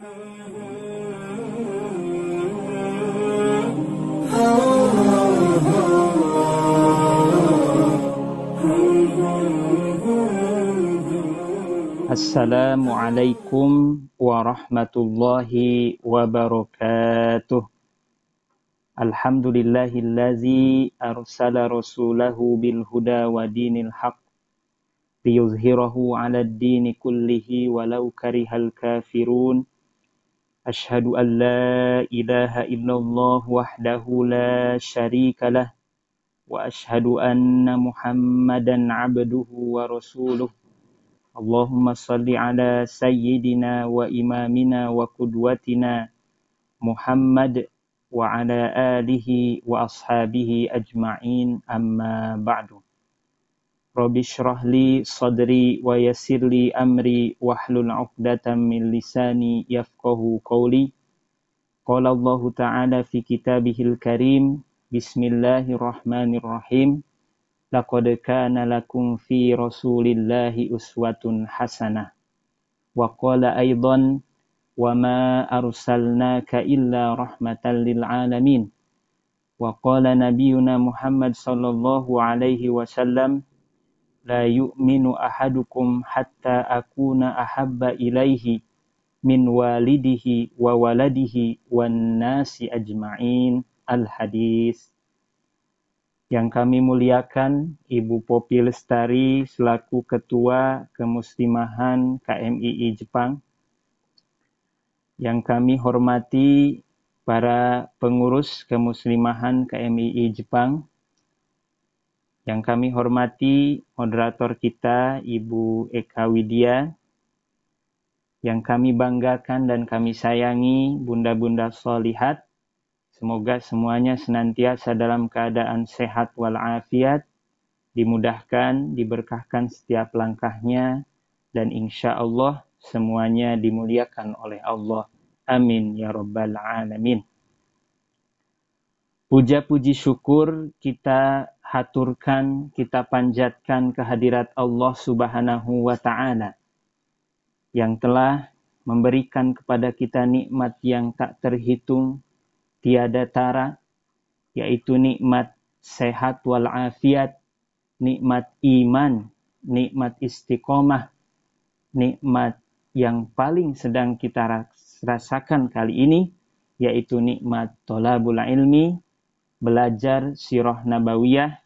Assalamualaikum warahmatullahi wabarakatuh. Alhamdulillahillazi arsala rasulahu bil huda wa dinil haq liyuzhirahu 'alad dini kullihi walau karihal kafirun. Asyhadu an la ilaha illallah wahdahu la syarikalah wa asyhadu anna Muhammadan 'abduhu wa rasuluh. Allahumma salli ala sayyidina wa imamina wa qudwatina Muhammad wa ala alihi wa ashabihi ajma'in, amma ba'du. Rabbi shrah li sadri wa yassir li amri wahlul 'uqdatam min lisani yafqahu qawli. Qala Allah Ta'ala fi kitabihil karim, bismillahirrahmanirrahim. Laqad kana lakum fi rasulillahi uswatun hasanah. Wa qala aidan, wa ma arsalnaka illa rahmatan lil alamin. Wa qala nabiyuna Muhammad sallallahu alaihi wasallam, la yu'minu ahadukum hatta akuna ahabba ilaihi min walidihi wa waladihi wan nasi ajma'in. Al-hadis. Yang kami muliakan Ibu Popi Lestari selaku Ketua Kemuslimahan KMII Jepang. Yang kami hormati para pengurus Kemuslimahan KMII Jepang. Yang kami hormati moderator kita Ibu Eka Widya. Yang kami banggakan dan kami sayangi bunda-bunda sholihat. Semoga semuanya senantiasa dalam keadaan sehat walafiat, dimudahkan, diberkahkan setiap langkahnya, dan insya Allah semuanya dimuliakan oleh Allah. Amin ya rabbal alamin. Puja puji syukur kita haturkan, kita panjatkan kehadirat Allah Subhanahu wa Ta'ala yang telah memberikan kepada kita nikmat yang tak terhitung, tiada tara, yaitu nikmat sehat walafiat, nikmat iman, nikmat istiqomah, nikmat yang paling sedang kita rasakan kali ini, yaitu nikmat thalabul ilmi, belajar sirah nabawiyah,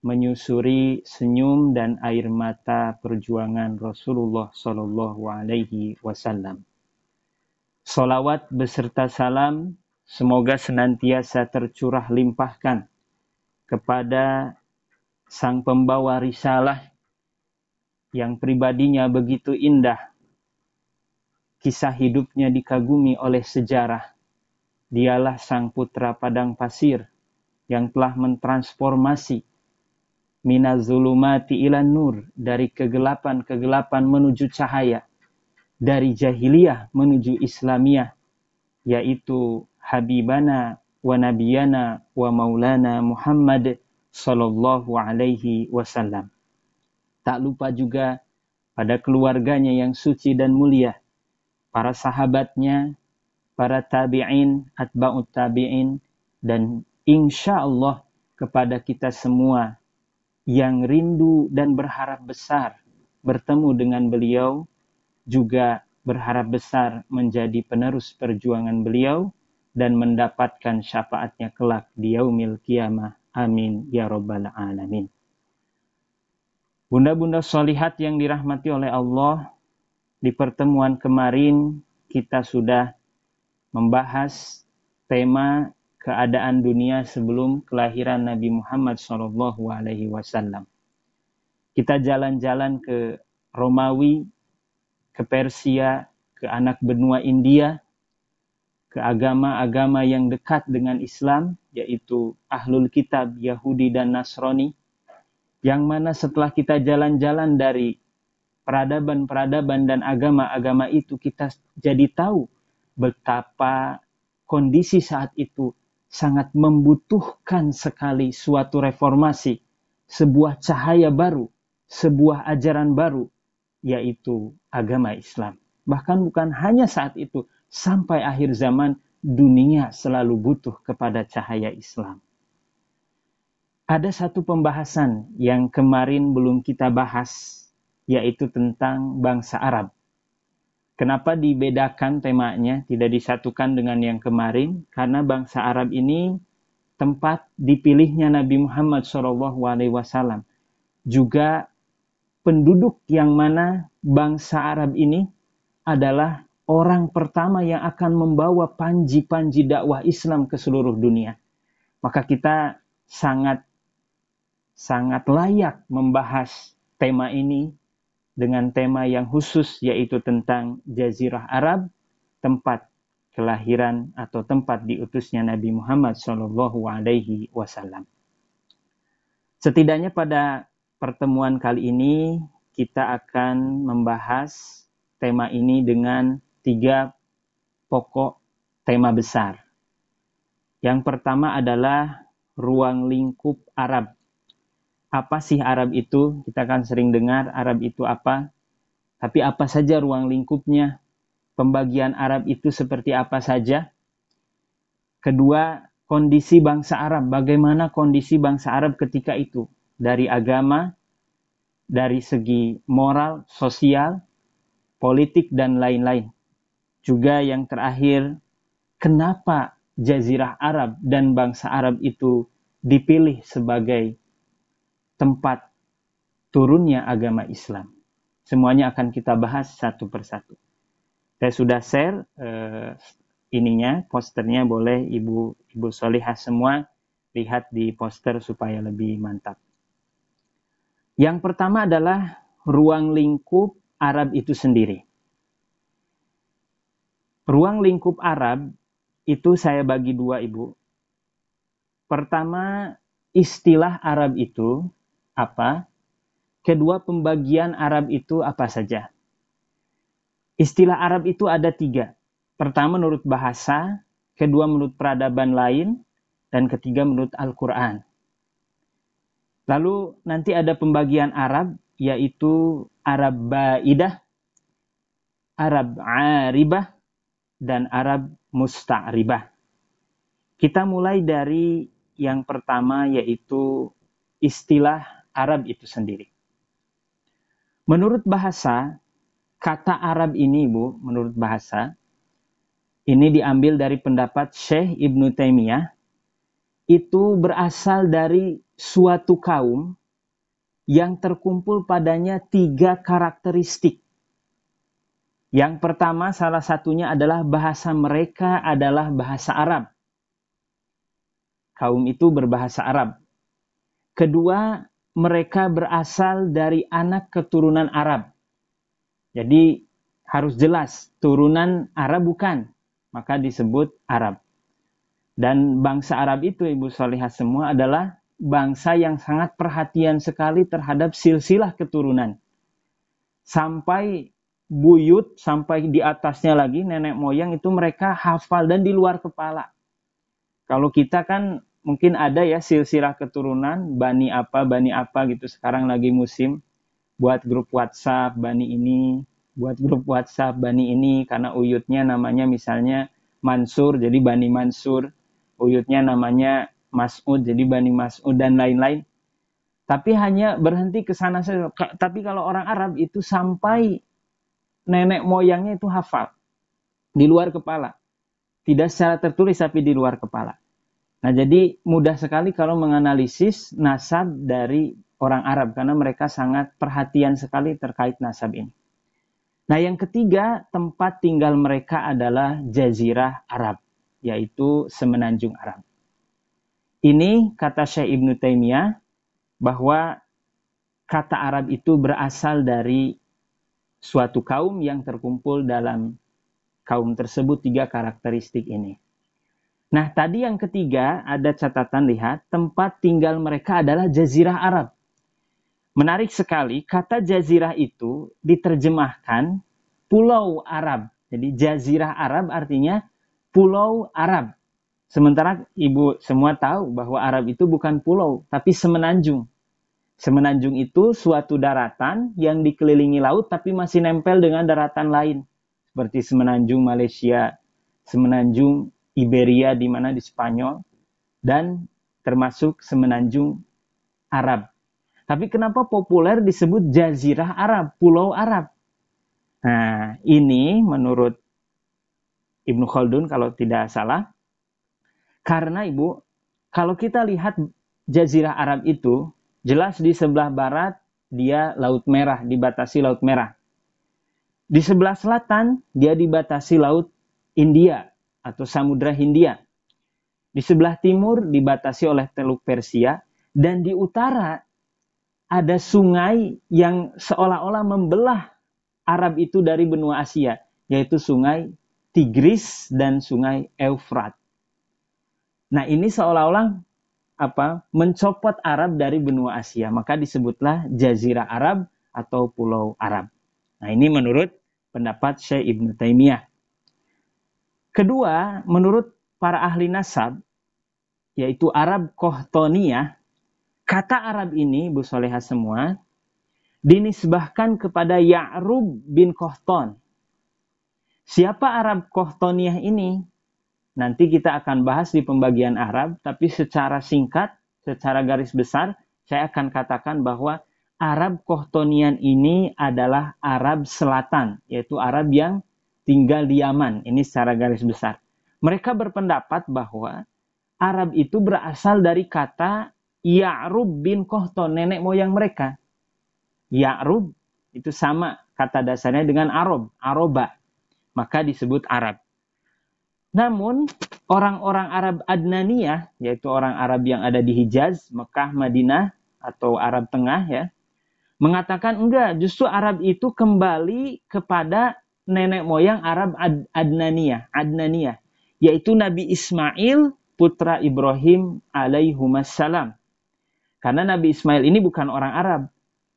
menyusuri senyum dan air mata perjuangan Rasulullah Sallallahu Alaihi Wasallam. Salawat beserta salam semoga senantiasa tercurah limpahkan kepada sang pembawa risalah yang pribadinya begitu indah. Kisah hidupnya dikagumi oleh sejarah. Dialah sang putra padang pasir yang telah mentransformasi minaz-zulumati ilan nur, dari kegelapan-kegelapan menuju cahaya, dari jahiliyah menuju islamiyah, yaitu Habibana wa Nabiyana wa Maulana Muhammad sallallahu alaihi wasallam. Tak lupa juga pada keluarganya yang suci dan mulia, para sahabatnya, para tabi'in, atba'ut tabi'in, dan insya Allah kepada kita semua yang rindu dan berharap besar bertemu dengan beliau, juga berharap besar menjadi penerus perjuangan beliau dan mendapatkan syafaatnya kelak di yaumil qiyamah. Amin ya rabbal alamin. Bunda-bunda sholihat yang dirahmati oleh Allah, di pertemuan kemarin kita sudah membahas tema keadaan dunia sebelum kelahiran Nabi Muhammad SAW. Kita jalan-jalan ke Romawi, ke Persia, ke anak benua India, ke agama-agama yang dekat dengan Islam, yaitu Ahlul Kitab, Yahudi dan Nasrani, yang mana setelah kita jalan-jalan dari peradaban-peradaban dan agama-agama itu, kita jadi tahu betapa kondisi saat itu sangat membutuhkan sekali suatu reformasi, sebuah cahaya baru, sebuah ajaran baru, yaitu agama Islam. Bahkan bukan hanya saat itu, sampai akhir zaman dunia selalu butuh kepada cahaya Islam. Ada satu pembahasan yang kemarin belum kita bahas, yaitu tentang bangsa Arab. Kenapa dibedakan temanya, tidak disatukan dengan yang kemarin? Karena bangsa Arab ini tempat dipilihnya Nabi Muhammad SAW. Juga penduduk yang mana bangsa Arab ini adalah orang pertama yang akan membawa panji-panji dakwah Islam ke seluruh dunia. Maka kita sangat layak membahas tema ini dengan tema yang khusus, yaitu tentang Jazirah Arab, tempat kelahiran atau tempat diutusnya Nabi Muhammad SAW. Setidaknya pada pertemuan kali ini kita akan membahas tema ini dengan 3 pokok tema besar. Yang pertama adalah ruang lingkup Arab. Apa sih Arab itu? Kita kan sering dengar Arab itu apa? Tapi apa saja ruang lingkupnya? Pembagian Arab itu seperti apa saja? Kedua, kondisi bangsa Arab. Bagaimana kondisi bangsa Arab ketika itu? Dari agama, dari segi moral, sosial, politik, dan lain-lain. Juga yang terakhir, kenapa Jazirah Arab dan bangsa Arab itu dipilih sebagai tempat turunnya agama Islam. Semuanya akan kita bahas satu persatu. Saya sudah share posternya, boleh Ibu Solihah semua lihat di poster supaya lebih mantap. Yang pertama adalah ruang lingkup Arab itu sendiri. Ruang lingkup Arab itu saya bagi 2, Ibu. Pertama, istilah Arab itu apa? Kedua, pembagian Arab itu apa saja? Istilah Arab itu ada 3. Pertama menurut bahasa, kedua menurut peradaban lain, dan ketiga menurut Al-Quran. Lalu nanti ada pembagian Arab, yaitu Arab Ba'idah, Arab Aribah, dan Arab Musta'ribah. Kita mulai dari yang pertama, yaitu istilah Arab itu sendiri. Menurut bahasa, kata Arab ini, Bu, menurut bahasa, ini diambil dari pendapat Syekh Ibnu Taimiyah, itu berasal dari suatu kaum yang terkumpul padanya 3 karakteristik. Yang pertama, salah satunya adalah bahasa mereka adalah bahasa Arab. Kaum itu berbahasa Arab. Kedua, mereka berasal dari anak keturunan Arab. Jadi harus jelas, turunan Arab bukan, maka disebut Arab. Dan bangsa Arab itu, Ibu Solihah semua, adalah bangsa yang sangat perhatian sekali terhadap silsilah keturunan. Sampai buyut, sampai di atasnya lagi, nenek moyang itu mereka hafal dan di luar kepala. Kalau kita kan mungkin ada ya silsilah keturunan, bani apa gitu. Sekarang lagi musim buat grup WhatsApp bani ini, buat grup WhatsApp bani ini, karena uyutnya namanya misalnya Mansur, jadi bani Mansur. Uyutnya namanya Mas'ud, jadi bani Mas'ud, dan lain-lain. Tapi hanya berhenti ke sana saja. Tapi kalau orang Arab itu sampai nenek moyangnya itu hafal di luar kepala. Tidak secara tertulis tapi di luar kepala. Nah, jadi mudah sekali kalau menganalisis nasab dari orang Arab, karena mereka sangat perhatian sekali terkait nasab ini. Nah, yang ketiga, tempat tinggal mereka adalah Jazirah Arab, yaitu semenanjung Arab. Ini kata Syekh Ibnu Taimiyah, bahwa kata Arab itu berasal dari suatu kaum yang terkumpul dalam kaum tersebut 3 karakteristik ini. Nah, tadi yang ketiga ada catatan, lihat, tempat tinggal mereka adalah Jazirah Arab. Menarik sekali, kata Jazirah itu diterjemahkan Pulau Arab. Jadi Jazirah Arab artinya Pulau Arab. Sementara Ibu semua tahu bahwa Arab itu bukan pulau, tapi semenanjung. Semenanjung itu suatu daratan yang dikelilingi laut tapi masih nempel dengan daratan lain. seperti semenanjung Malaysia, semenanjung Iberia di mana di Spanyol, dan termasuk semenanjung Arab. Tapi kenapa populer disebut Jazirah Arab, Pulau Arab? Nah, ini menurut Ibnu Khaldun kalau tidak salah, karena Ibu, kalau kita lihat Jazirah Arab itu, jelas di sebelah barat dia Laut Merah, dibatasi Laut Merah. Di sebelah selatan dia dibatasi Laut India atau Samudra Hindia. Di sebelah timur dibatasi oleh Teluk Persia, dan di utara ada sungai yang seolah-olah membelah Arab itu dari benua Asia, yaitu sungai Tigris dan sungai Eufrat. Nah, ini seolah-olah mencopot Arab dari benua Asia, maka disebutlah Jazirah Arab atau Pulau Arab. Nah, ini menurut pendapat Syekh Ibnu Taimiyah. Kedua, menurut para ahli nasab, yaitu Arab Qohtoniyah, kata Arab ini, Bu Soleha semua, dinisbahkan kepada Ya'rub bin Qohton. Siapa Arab Qohtoniyah ini? Nanti kita akan bahas di pembagian Arab, tapi secara singkat, secara garis besar, saya akan katakan bahwa Arab Qohtonian ini adalah Arab Selatan, yaitu Arab yang tinggal di Yaman. Ini secara garis besar. Mereka berpendapat bahwa Arab itu berasal dari kata Ya'rub bin Qohton, nenek moyang mereka. Ya'rub itu sama kata dasarnya dengan Arab, Aroba. Maka disebut Arab. Namun, orang-orang Arab Adnaniyah, yaitu orang Arab yang ada di Hijaz, Mekah, Madinah, atau Arab Tengah, ya, mengatakan enggak, justru Arab itu kembali kepada nenek moyang Arab Adnaniyah, yaitu Nabi Ismail, putra Ibrahim alaihissalam. Karena Nabi Ismail ini bukan orang Arab.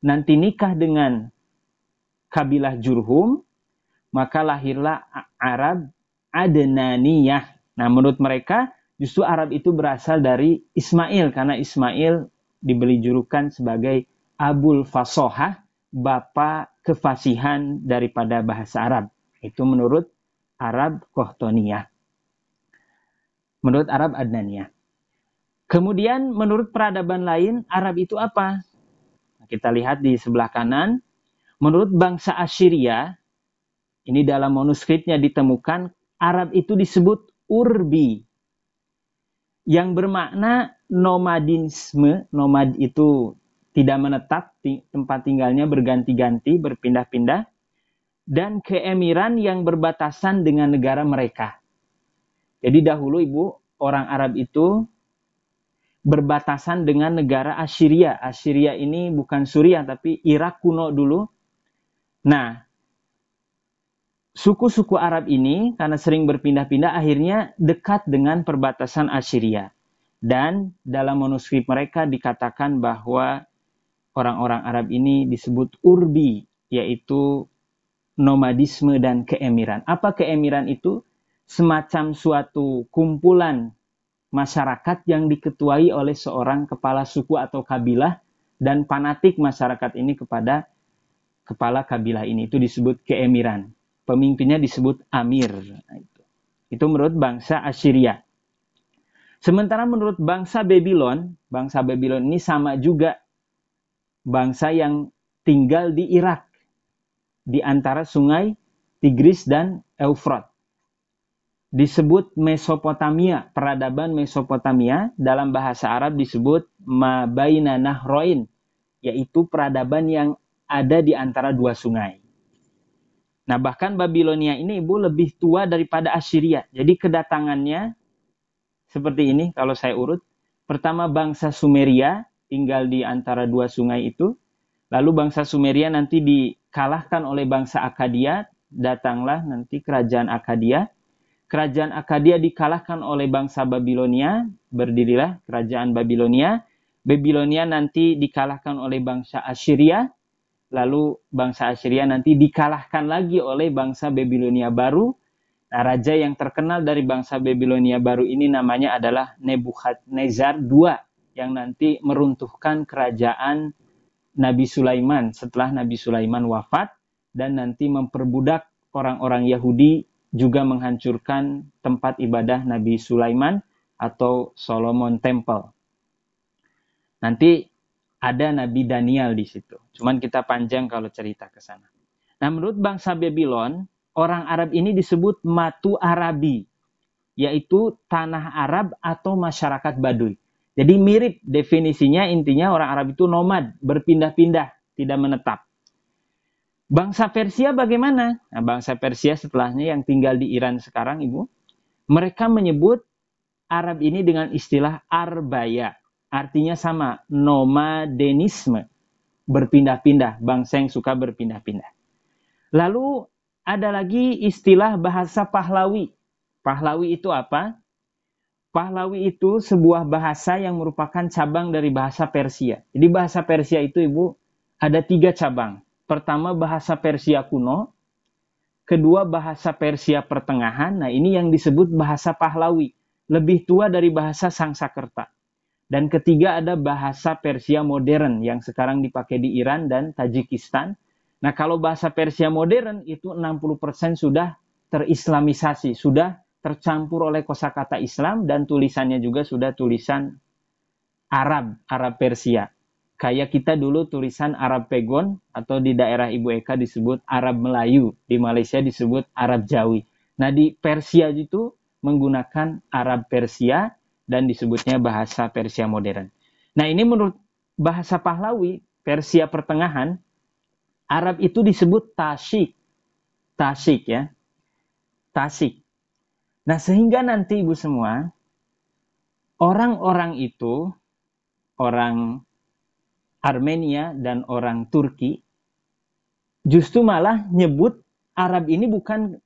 Nanti nikah dengan kabilah Jurhum, maka lahirlah Arab Adnaniyah. Nah, menurut mereka, justru Arab itu berasal dari Ismail, karena Ismail diberi julukan sebagai Abul Fasohah, bapak kefasihan daripada bahasa Arab. Itu menurut Arab Qohtoniyah. Menurut Arab Adnaniyah. Kemudian menurut peradaban lain, Arab itu apa? Kita lihat di sebelah kanan. Menurut bangsa Assyria, ini dalam manuskripnya ditemukan, Arab itu disebut Urbi, yang bermakna nomadisme. Nomad itu tidak menetap, tempat tinggalnya berganti-ganti, berpindah-pindah, dan keemiran yang berbatasan dengan negara mereka. Jadi dahulu Ibu, orang Arab itu berbatasan dengan negara Assyria. Assyria ini bukan Suriah, tapi Irak kuno dulu. Nah, suku-suku Arab ini karena sering berpindah-pindah akhirnya dekat dengan perbatasan Assyria. Dan dalam manuskrip mereka dikatakan bahwa orang-orang Arab ini disebut Urbi, yaitu nomadisme dan keemiran. Apa keemiran itu? Semacam suatu kumpulan masyarakat yang diketuai oleh seorang kepala suku atau kabilah, dan fanatik masyarakat ini kepada kepala kabilah ini. Itu disebut keemiran. Pemimpinnya disebut Amir. Nah, itu menurut bangsa Assyria. Sementara menurut bangsa Babylon ini sama juga bangsa yang tinggal di Irak, di antara sungai Tigris dan Eufrat. Disebut Mesopotamia, peradaban Mesopotamia, dalam bahasa Arab disebut Ma baina nahroin, yaitu peradaban yang ada di antara dua sungai. Nah, bahkan Babilonia ini Ibu lebih tua daripada Assyria. Jadi kedatangannya seperti ini kalau saya urut. Pertama bangsa Sumeria tinggal di antara dua sungai itu. Lalu bangsa Sumeria nanti dikalahkan oleh bangsa Akkadia. Datanglah nanti kerajaan Akkadia. Kerajaan Akkadia dikalahkan oleh bangsa Babilonia. Berdirilah kerajaan Babilonia. Babilonia nanti dikalahkan oleh bangsa Assyria. Lalu bangsa Assyria nanti dikalahkan lagi oleh bangsa Babilonia baru. Nah, raja yang terkenal dari bangsa Babilonia baru ini namanya adalah Nebukadnezar II, yang nanti meruntuhkan kerajaan Nabi Sulaiman setelah Nabi Sulaiman wafat, dan nanti memperbudak orang-orang Yahudi juga menghancurkan tempat ibadah Nabi Sulaiman atau Solomon Temple. Nanti ada Nabi Daniel di situ. Cuman kita panjang kalau cerita ke sana. Nah, menurut bangsa Babylon, orang Arab ini disebut Matu Arabi, yaitu tanah Arab atau masyarakat Baduy. Jadi mirip definisinya, intinya orang Arab itu nomad, berpindah-pindah, tidak menetap. Bangsa Persia bagaimana? Nah, bangsa Persia setelahnya yang tinggal di Iran sekarang, Ibu, mereka menyebut Arab ini dengan istilah Arbaya. Artinya sama, nomadenisme, berpindah-pindah, bangsa yang suka berpindah-pindah. Lalu ada lagi istilah bahasa Pahlawi. Pahlawi itu apa? Pahlawi itu sebuah bahasa yang merupakan cabang dari bahasa Persia. Jadi bahasa Persia itu, Ibu, ada 3 cabang. Pertama bahasa Persia kuno, kedua bahasa Persia pertengahan, nah ini yang disebut bahasa Pahlawi, lebih tua dari bahasa Sangsakerta. Dan ketiga ada bahasa Persia modern yang sekarang dipakai di Iran dan Tajikistan. Nah kalau bahasa Persia modern itu 60% sudah terislamisasi, sudah tercampur oleh kosakata Islam dan tulisannya juga sudah tulisan Arab, Arab Persia. Kayak kita dulu tulisan Arab Pegon atau di daerah Ibu Eka disebut Arab Melayu, di Malaysia disebut Arab Jawi. Nah di Persia itu menggunakan Arab Persia dan disebutnya bahasa Persia modern. Nah ini menurut bahasa Pahlawi, Persia pertengahan, Arab itu disebut Tashik. Tashik ya. Tashik. Nah sehingga nanti Ibu semua, orang-orang itu, orang Armenia dan orang Turki, justru malah nyebut Arab ini bukan,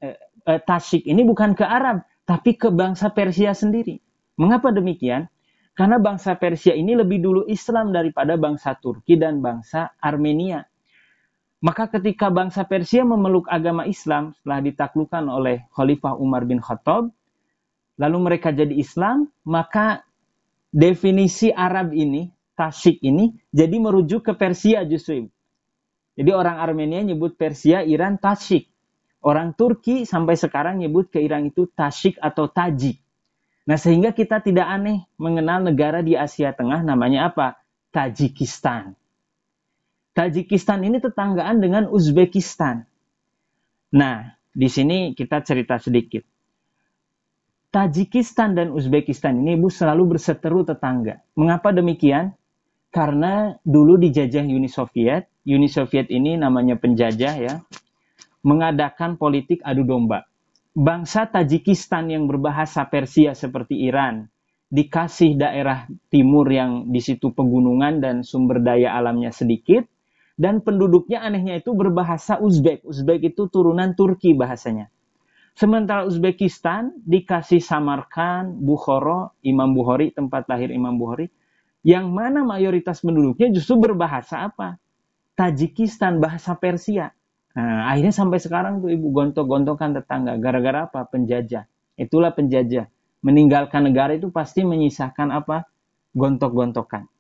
Tashik ini bukan ke Arab, tapi ke bangsa Persia sendiri. Mengapa demikian? Karena bangsa Persia ini lebih dulu Islam daripada bangsa Turki dan bangsa Armenia. Maka ketika bangsa Persia memeluk agama Islam setelah ditaklukkan oleh Khalifah Umar bin Khattab, lalu mereka jadi Islam, maka definisi Arab ini, Tashik ini, jadi merujuk ke Persia justru. Jadi orang Armenia nyebut Persia, Iran, Tashik. Orang Turki sampai sekarang nyebut ke Iran itu Tashik atau Tajik. Nah sehingga kita tidak aneh mengenal negara di Asia Tengah namanya apa? Tajikistan. Tajikistan ini tetanggaan dengan Uzbekistan. Nah, di sini kita cerita sedikit. Tajikistan dan Uzbekistan ini Ibu selalu berseteru tetangga. Mengapa demikian? Karena dulu dijajah Uni Soviet. Uni Soviet ini namanya penjajah ya. Mengadakan politik adu domba. Bangsa Tajikistan yang berbahasa Persia seperti Iran dikasih daerah timur yang di situ pegunungan dan sumber daya alamnya sedikit, dan penduduknya anehnya itu berbahasa Uzbek. Uzbek itu turunan Turki bahasanya. Sementara Uzbekistan dikasih Samarkand, Bukhara, Imam Bukhari, tempat lahir Imam Bukhari, yang mana mayoritas penduduknya justru berbahasa apa? Tajikistan, bahasa Persia. Nah, akhirnya sampai sekarang tuh Ibu gontok-gontokan tetangga. Gara-gara apa? Penjajah. Itulah penjajah. Meninggalkan negara itu pasti menyisakan apa? Gontok-gontokan.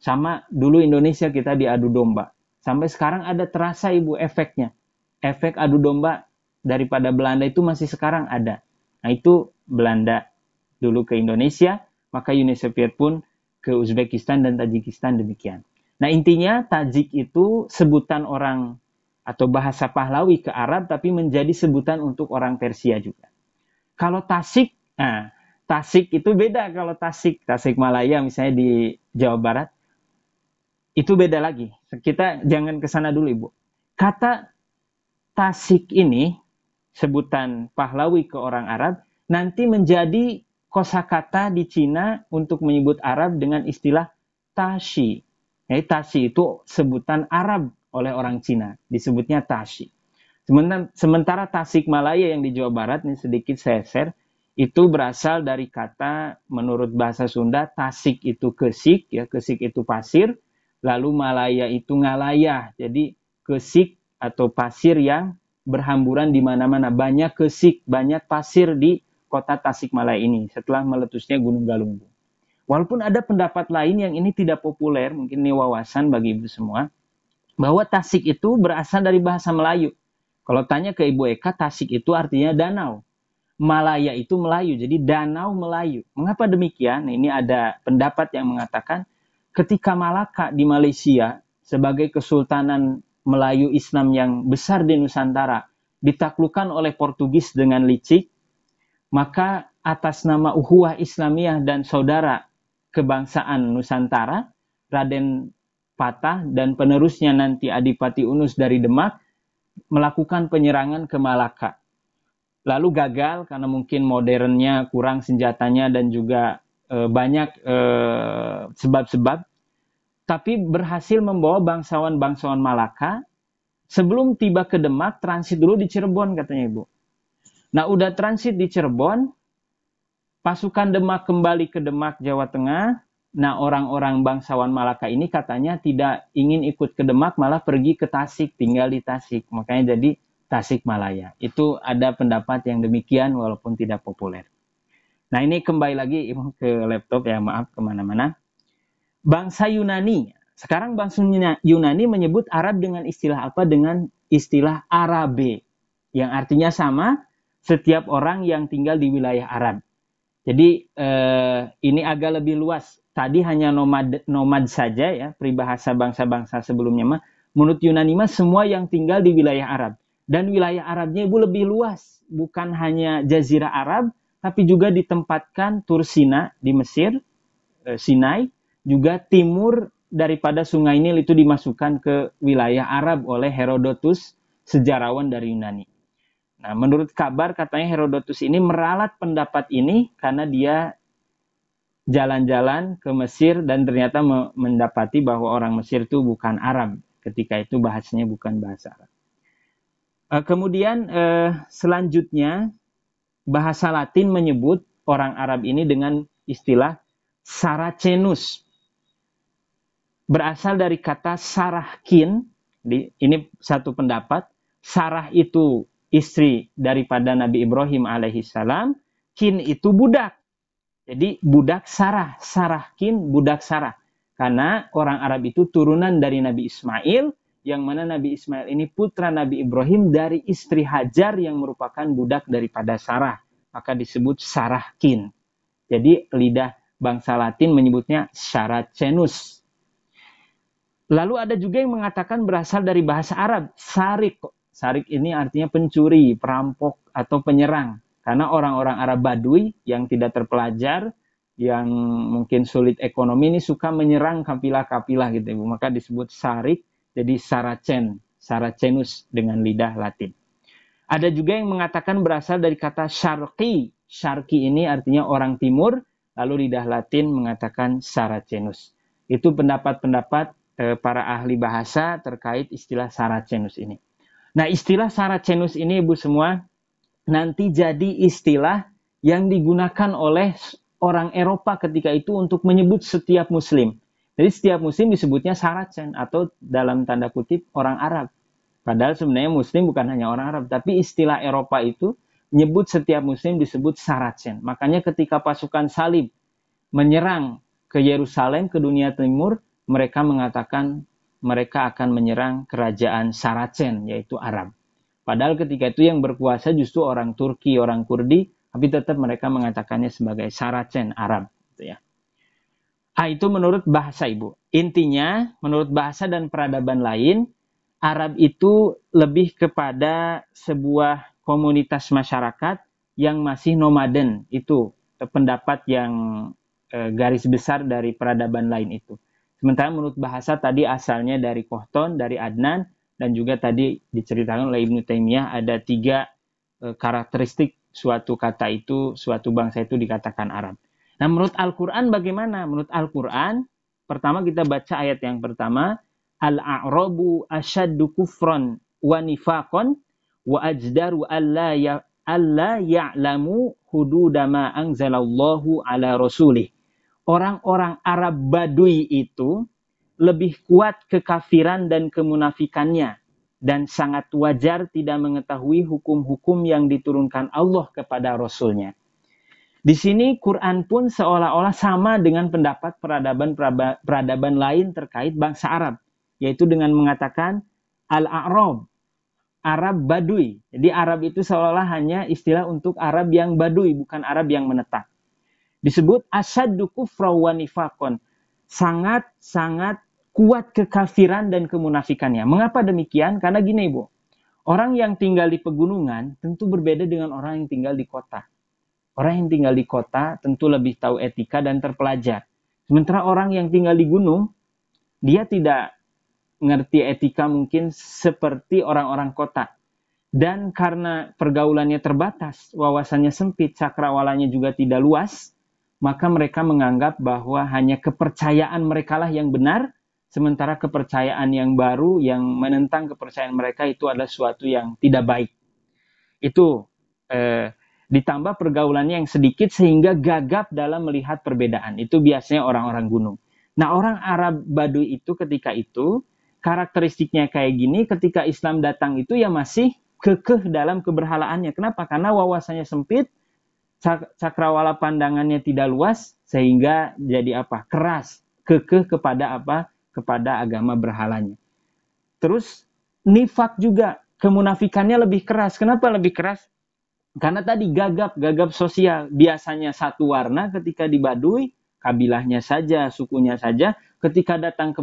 Sama dulu Indonesia kita diadu domba. Sampai sekarang ada terasa Ibu efeknya. Efek adu domba daripada Belanda itu masih sekarang ada. Nah itu Belanda dulu ke Indonesia, maka Uni Soviet pun ke Uzbekistan dan Tajikistan demikian. Nah intinya Tajik itu sebutan orang atau bahasa Pahlawi ke Arab, tapi menjadi sebutan untuk orang Persia juga. Kalau Tasik, nah Tasik itu beda. Kalau Tasik Malaya misalnya di Jawa Barat, itu beda lagi. Kita jangan ke sana dulu Ibu. Kata Tasik ini, sebutan Pahlawi ke orang Arab, nanti menjadi kosakata di Cina untuk menyebut Arab dengan istilah Tashi. Jadi Tashi itu sebutan Arab oleh orang Cina, disebutnya Tashi. Sementara Tasik Malaya yang di Jawa Barat, ini sedikit saya share, itu berasal dari kata menurut bahasa Sunda, Tasik itu kesik, ya kesik itu pasir, lalu Malaya itu ngalayah, jadi kesik atau pasir yang berhamburan di mana-mana, banyak kesik, banyak pasir di kota Tasikmalaya ini setelah meletusnya Gunung Galunggung. Walaupun ada pendapat lain yang ini tidak populer, mungkin ini wawasan bagi Ibu semua, bahwa Tasik itu berasal dari bahasa Melayu. Kalau tanya ke Ibu Eka, Tasik itu artinya danau. Malaya itu Melayu, jadi danau Melayu. Mengapa demikian? Ini ada pendapat yang mengatakan ketika Malaka di Malaysia sebagai kesultanan Melayu Islam yang besar di Nusantara ditaklukkan oleh Portugis dengan licik, maka atas nama Ukhuwah Islamiyah dan saudara kebangsaan Nusantara, Raden Patah dan penerusnya nanti Adipati Unus dari Demak melakukan penyerangan ke Malaka. Lalu gagal karena mungkin modernnya kurang senjatanya dan juga banyak sebab-sebab. Tapi berhasil membawa bangsawan-bangsawan Malaka. Sebelum tiba ke Demak, transit dulu di Cirebon katanya Ibu. Nah udah transit di Cirebon, pasukan Demak kembali ke Demak, Jawa Tengah. Nah orang-orang bangsawan Malaka ini katanya tidak ingin ikut ke Demak, malah pergi ke Tasik, tinggal di Tasik. Makanya jadi Tasikmalaya. Itu ada pendapat yang demikian walaupun tidak populer. Nah ini kembali lagi ke laptop ya, maaf kemana-mana. Bangsa Yunani. Sekarang bangsa Yunani menyebut Arab dengan istilah apa? Dengan istilah Arabe. Yang artinya sama, setiap orang yang tinggal di wilayah Arab. Jadi ini agak lebih luas. Tadi hanya nomad saja ya, peribahasa bangsa-bangsa sebelumnya mah. Menurut Yunani mah semua yang tinggal di wilayah Arab. Dan wilayah Arabnya Ibu lebih luas. Bukan hanya Jazirah Arab, tapi juga ditempatkan Tursina di Mesir, Sinai. Juga timur daripada Sungai Nil itu dimasukkan ke wilayah Arab oleh Herodotus, sejarawan dari Yunani. Nah, menurut kabar katanya Herodotus ini meralat pendapat ini karena dia jalan-jalan ke Mesir dan ternyata mendapati bahwa orang Mesir itu bukan Arab. Ketika itu bahasanya bukan bahasa Arab. Kemudian selanjutnya bahasa Latin menyebut orang Arab ini dengan istilah Saracenus. Berasal dari kata Sarahkin. Ini satu pendapat. Sarah itu istri daripada Nabi Ibrahim alaihissalam. Kin itu budak. Jadi budak Sarah. Sarahkin budak Sarah. Karena orang Arab itu turunan dari Nabi Ismail. Yang mana Nabi Ismail ini putra Nabi Ibrahim dari istri Hajar yang merupakan budak daripada Sarah. Maka disebut Sarahkin. Jadi lidah bangsa Latin menyebutnya Saracenus. Lalu ada juga yang mengatakan berasal dari bahasa Arab, sarik. Sarik ini artinya pencuri, perampok, atau penyerang. Karena orang-orang Arab Badui yang tidak terpelajar, yang mungkin sulit ekonomi ini suka menyerang kapilah-kapilah gitu. Maka disebut sarik, jadi Saracen, Saracenus dengan lidah Latin. Ada juga yang mengatakan berasal dari kata syarqi. Syarqi ini artinya orang timur, lalu lidah Latin mengatakan Saracenus. Itu pendapat-pendapat para ahli bahasa terkait istilah Saracenus ini. Nah, istilah Saracenus ini Ibu semua nanti jadi istilah yang digunakan oleh orang Eropa ketika itu untuk menyebut setiap muslim. Jadi setiap muslim disebutnya Saracen atau dalam tanda kutip orang Arab. Padahal sebenarnya muslim bukan hanya orang Arab, tapi istilah Eropa itu menyebut setiap muslim disebut Saracen. Makanya ketika pasukan salib menyerang ke Yerusalem, ke dunia timur, mereka mengatakan mereka akan menyerang kerajaan Saracen, yaitu Arab. Padahal ketika itu yang berkuasa justru orang Turki, orang Kurdi, tapi tetap mereka mengatakannya sebagai Saracen, Arab. Gitu ya. Itu menurut bahasa Ibu. Intinya, menurut bahasa dan peradaban lain, Arab itu lebih kepada sebuah komunitas masyarakat yang masih nomaden. Itu pendapat yang garis besar dari peradaban lain itu. Sementara menurut bahasa tadi asalnya dari Kohton, dari Adnan, dan juga tadi diceritakan oleh Ibnu Taimiyah ada 3 karakteristik suatu kata itu, suatu bangsa itu dikatakan Arab. Nah menurut Al-Quran bagaimana? Menurut Al-Quran, pertama kita baca ayat yang pertama, Al-A'rabu asyaddu kufran wa nifaqan wa ajdaru alla ya'lamu hududa ma anzalallahu ala rasulih. Orang-orang Arab Badui itu lebih kuat kekafiran dan kemunafikannya dan sangat wajar tidak mengetahui hukum-hukum yang diturunkan Allah kepada Rasulnya. Di sini Quran pun seolah-olah sama dengan pendapat peradaban lain terkait bangsa Arab, yaitu dengan mengatakan Al-A'rab. Arab Badui. Jadi Arab itu seolah-olah hanya istilah untuk Arab yang Badui, bukan Arab yang menetap. Disebut asyaddu kufra wa nifaqan. Sangat kuat kekafiran dan kemunafikannya. Mengapa demikian? Karena gini, Ibu. Orang yang tinggal di pegunungan tentu berbeda dengan orang yang tinggal di kota. Orang yang tinggal di kota tentu lebih tahu etika dan terpelajar. Sementara orang yang tinggal di gunung, dia tidak ngerti etika mungkin seperti orang-orang kota. Dan karena pergaulannya terbatas, wawasannya sempit, cakrawalanya juga tidak luas, maka mereka menganggap bahwa hanya kepercayaan mereka lah yang benar, sementara kepercayaan yang baru yang menentang kepercayaan mereka itu adalah sesuatu yang tidak baik. Itu ditambah pergaulannya yang sedikit sehingga gagap dalam melihat perbedaan. Itu biasanya orang-orang gunung. Nah, orang Arab Baduy itu ketika itu karakteristiknya kayak gini, ketika Islam datang itu ya masih kekeh dalam keberhalaannya. Kenapa? Karena wawasannya sempit, cakrawala pandangannya tidak luas, sehingga jadi apa? Keras, kekeh kepada apa? Kepada agama berhalanya. Terus nifak juga, kemunafikannya lebih keras. Kenapa lebih keras? Karena tadi gagap sosial. Biasanya satu warna ketika di Baduy, kabilahnya saja, sukunya saja. Ketika datang ke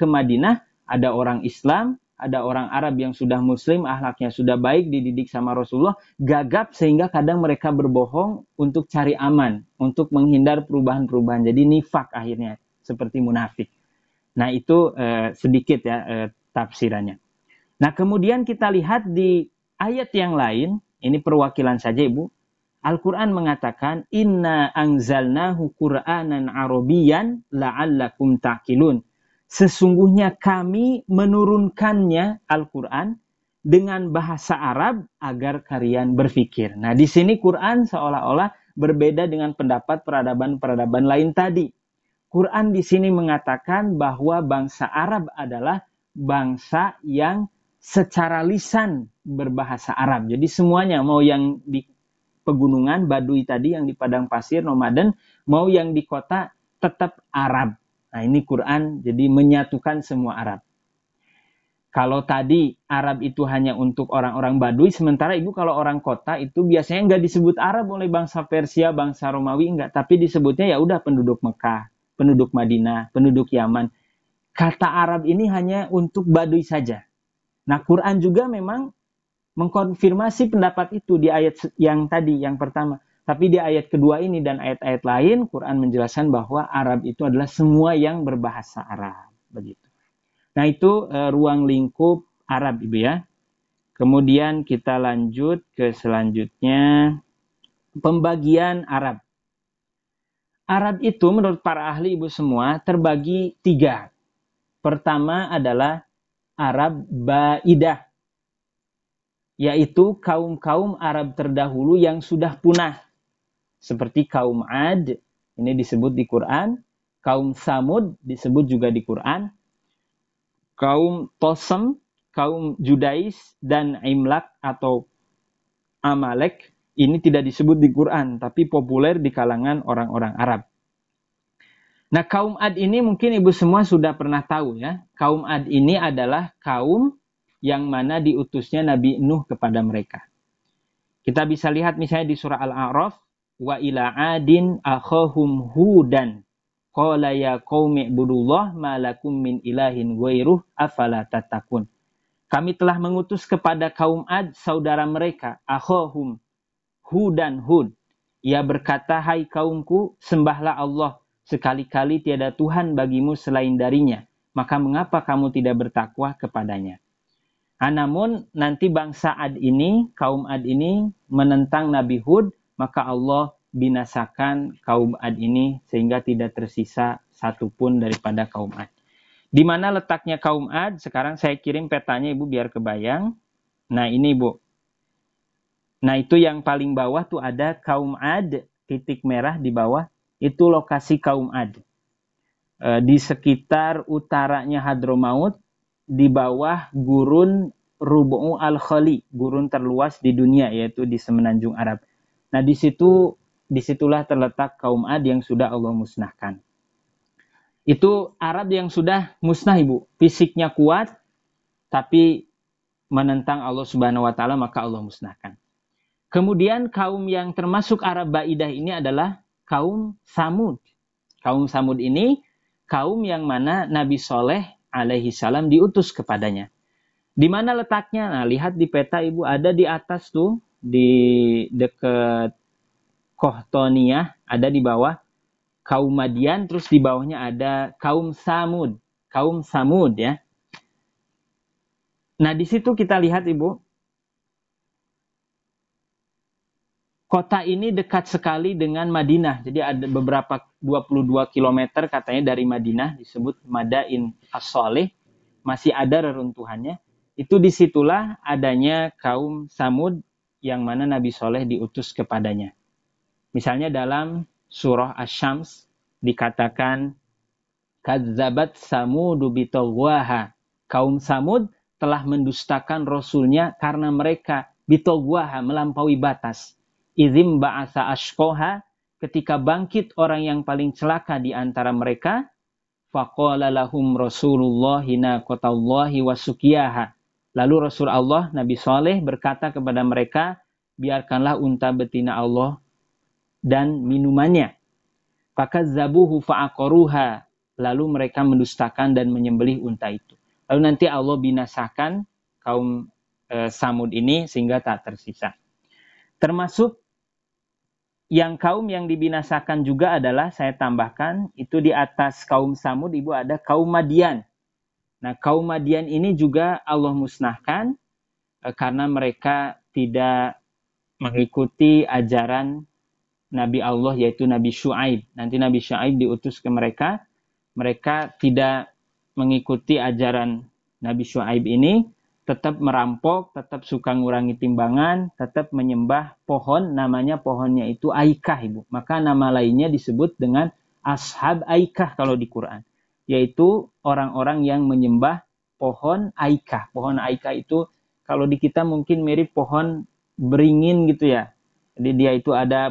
Madinah, ada orang Islam, ada orang Arab yang sudah Muslim, akhlaknya sudah baik, dididik sama Rasulullah, gagap sehingga kadang mereka berbohong untuk cari aman, untuk menghindar perubahan-perubahan. Jadi nifak akhirnya, seperti munafik. Nah itu sedikit ya tafsirannya. Nah kemudian kita lihat di ayat yang lain, ini perwakilan saja Ibu. Al-Quran mengatakan, Inna anzalnahu Qur'anan Arabiyan la'allakum ta'qilun. Sesungguhnya kami menurunkannya Al-Quran dengan bahasa Arab agar kalian berpikir. Nah di sini Quran seolah-olah berbeda dengan pendapat peradaban-peradaban lain tadi. Quran di sini mengatakan bahwa bangsa Arab adalah bangsa yang secara lisan berbahasa Arab. Jadi semuanya, mau yang di pegunungan, Baduy tadi, yang di padang pasir, nomaden, mau yang di kota, tetap Arab. Nah ini Quran jadi menyatukan semua Arab. Kalau tadi Arab itu hanya untuk orang-orang Baduy, sementara Ibu kalau orang kota itu biasanya nggak disebut Arab oleh bangsa Persia, bangsa Romawi, enggak. Tapi disebutnya ya udah penduduk Mekah, penduduk Madinah, penduduk Yaman. Kata Arab ini hanya untuk Baduy saja. Nah, Quran juga memang mengkonfirmasi pendapat itu di ayat yang tadi, yang pertama. Tapi di ayat kedua ini dan ayat-ayat lain, Quran menjelaskan bahwa Arab itu adalah semua yang berbahasa Arab. Begitu. Nah, itu ruang lingkup Arab, Ibu ya. Kemudian kita lanjut ke selanjutnya, pembagian Arab. Arab itu menurut para ahli Ibu semua terbagi 3. Pertama adalah Arab Baidah, yaitu kaum-kaum Arab terdahulu yang sudah punah. Seperti kaum Ad, ini disebut di Quran. Kaum Samud disebut juga di Quran. Kaum Tosem, kaum Judais, dan Imlak atau Amalek, ini tidak disebut di Quran, tapi populer di kalangan orang-orang Arab. Nah, kaum Ad ini mungkin Ibu semua sudah pernah tahu ya. Kaum Ad ini adalah kaum yang mana diutusnya Nabi Nuh kepada mereka. Kita bisa lihat misalnya di surah Al-A'raf, wa ila adin akhahum hudan qala ya qaumi ibudullah ma lakum min ilahin ghairuh afala tattaqun. Kami telah mengutus kepada kaum Ad saudara mereka, akhahum hudan Hud. Ia berkata, hai kaumku, sembahlah Allah. Sekali-kali tiada Tuhan bagimu selain darinya. Maka mengapa kamu tidak bertakwa kepadanya? Namun nanti bangsa Ad ini, kaum Ad ini menentang Nabi Hud, maka Allah binasakan kaum Ad ini sehingga tidak tersisa satupun daripada kaum Ad. Di mana letaknya kaum Ad? Sekarang saya kirim petanya Ibu biar kebayang. Nah ini Ibu. Nah itu yang paling bawah tuh ada kaum Ad, titik merah di bawah. Itu lokasi kaum Ad. Di sekitar utaranya Hadramaut, di bawah gurun Rubu'u al-Khali, gurun terluas di dunia, yaitu di semenanjung Arab. Nah disitulah terletak kaum Ad yang sudah Allah musnahkan. Itu Arab yang sudah musnah Ibu. Fisiknya kuat, tapi menentang Allah Subhanahu wa taala, maka Allah musnahkan. Kemudian kaum yang termasuk Arab Baidah ini adalah kaum Samud. Kaum Samud ini kaum yang mana Nabi Soleh alaihi salam diutus kepadanya. Di mana letaknya? Nah, lihat di peta Ibu, ada di atas tuh, di dekat Kohtoniyah, ada di bawah kaum Madian, terus di bawahnya ada kaum Samud. Kaum Samud ya. Nah, di situ kita lihat Ibu, kota ini dekat sekali dengan Madinah. Jadi ada beberapa 22 km katanya dari Madinah, disebut Madain As-Soleh. Masih ada reruntuhannya. Itu disitulah adanya kaum Samud yang mana Nabi Soleh diutus kepadanya. Misalnya dalam surah Asy-Syams dikatakan, Kadzabat Samudu bitogwaha. Kaum Samud telah mendustakan Rasulnya karena mereka bitogwaha, melampaui batas. Idzim ba'asa ashqoha, ketika bangkit orang yang paling celaka di antara mereka, faqala lahum Rasulullah naqatallahi wasuqiyaha. Lalu Rasul Allah, Nabi Saleh berkata kepada mereka, biarkanlah unta betina Allah dan minumannya. Fakazzabuhu fa'aqaruha. Lalu mereka mendustakan dan menyembelih unta itu. Lalu nanti Allah binasakan kaum Samud ini sehingga tak tersisa. Termasuk yang kaum yang dibinasakan juga adalah, saya tambahkan, itu di atas kaum Samud Ibu ada kaum Madian. Nah, kaum Madian ini juga Allah musnahkan karena mereka tidak mengikuti ajaran Nabi Allah, yaitu Nabi Syuaib. Nanti Nabi Syuaib diutus ke mereka, mereka tidak mengikuti ajaran Nabi Syuaib ini, tetap merampok, tetap suka ngurangi timbangan, tetap menyembah pohon, namanya pohonnya itu Aikah Ibu. Maka nama lainnya disebut dengan Ashab Aikah kalau di Quran. Yaitu orang-orang yang menyembah pohon Aikah. Pohon Aikah itu kalau di kita mungkin mirip pohon beringin gitu ya. Jadi dia itu ada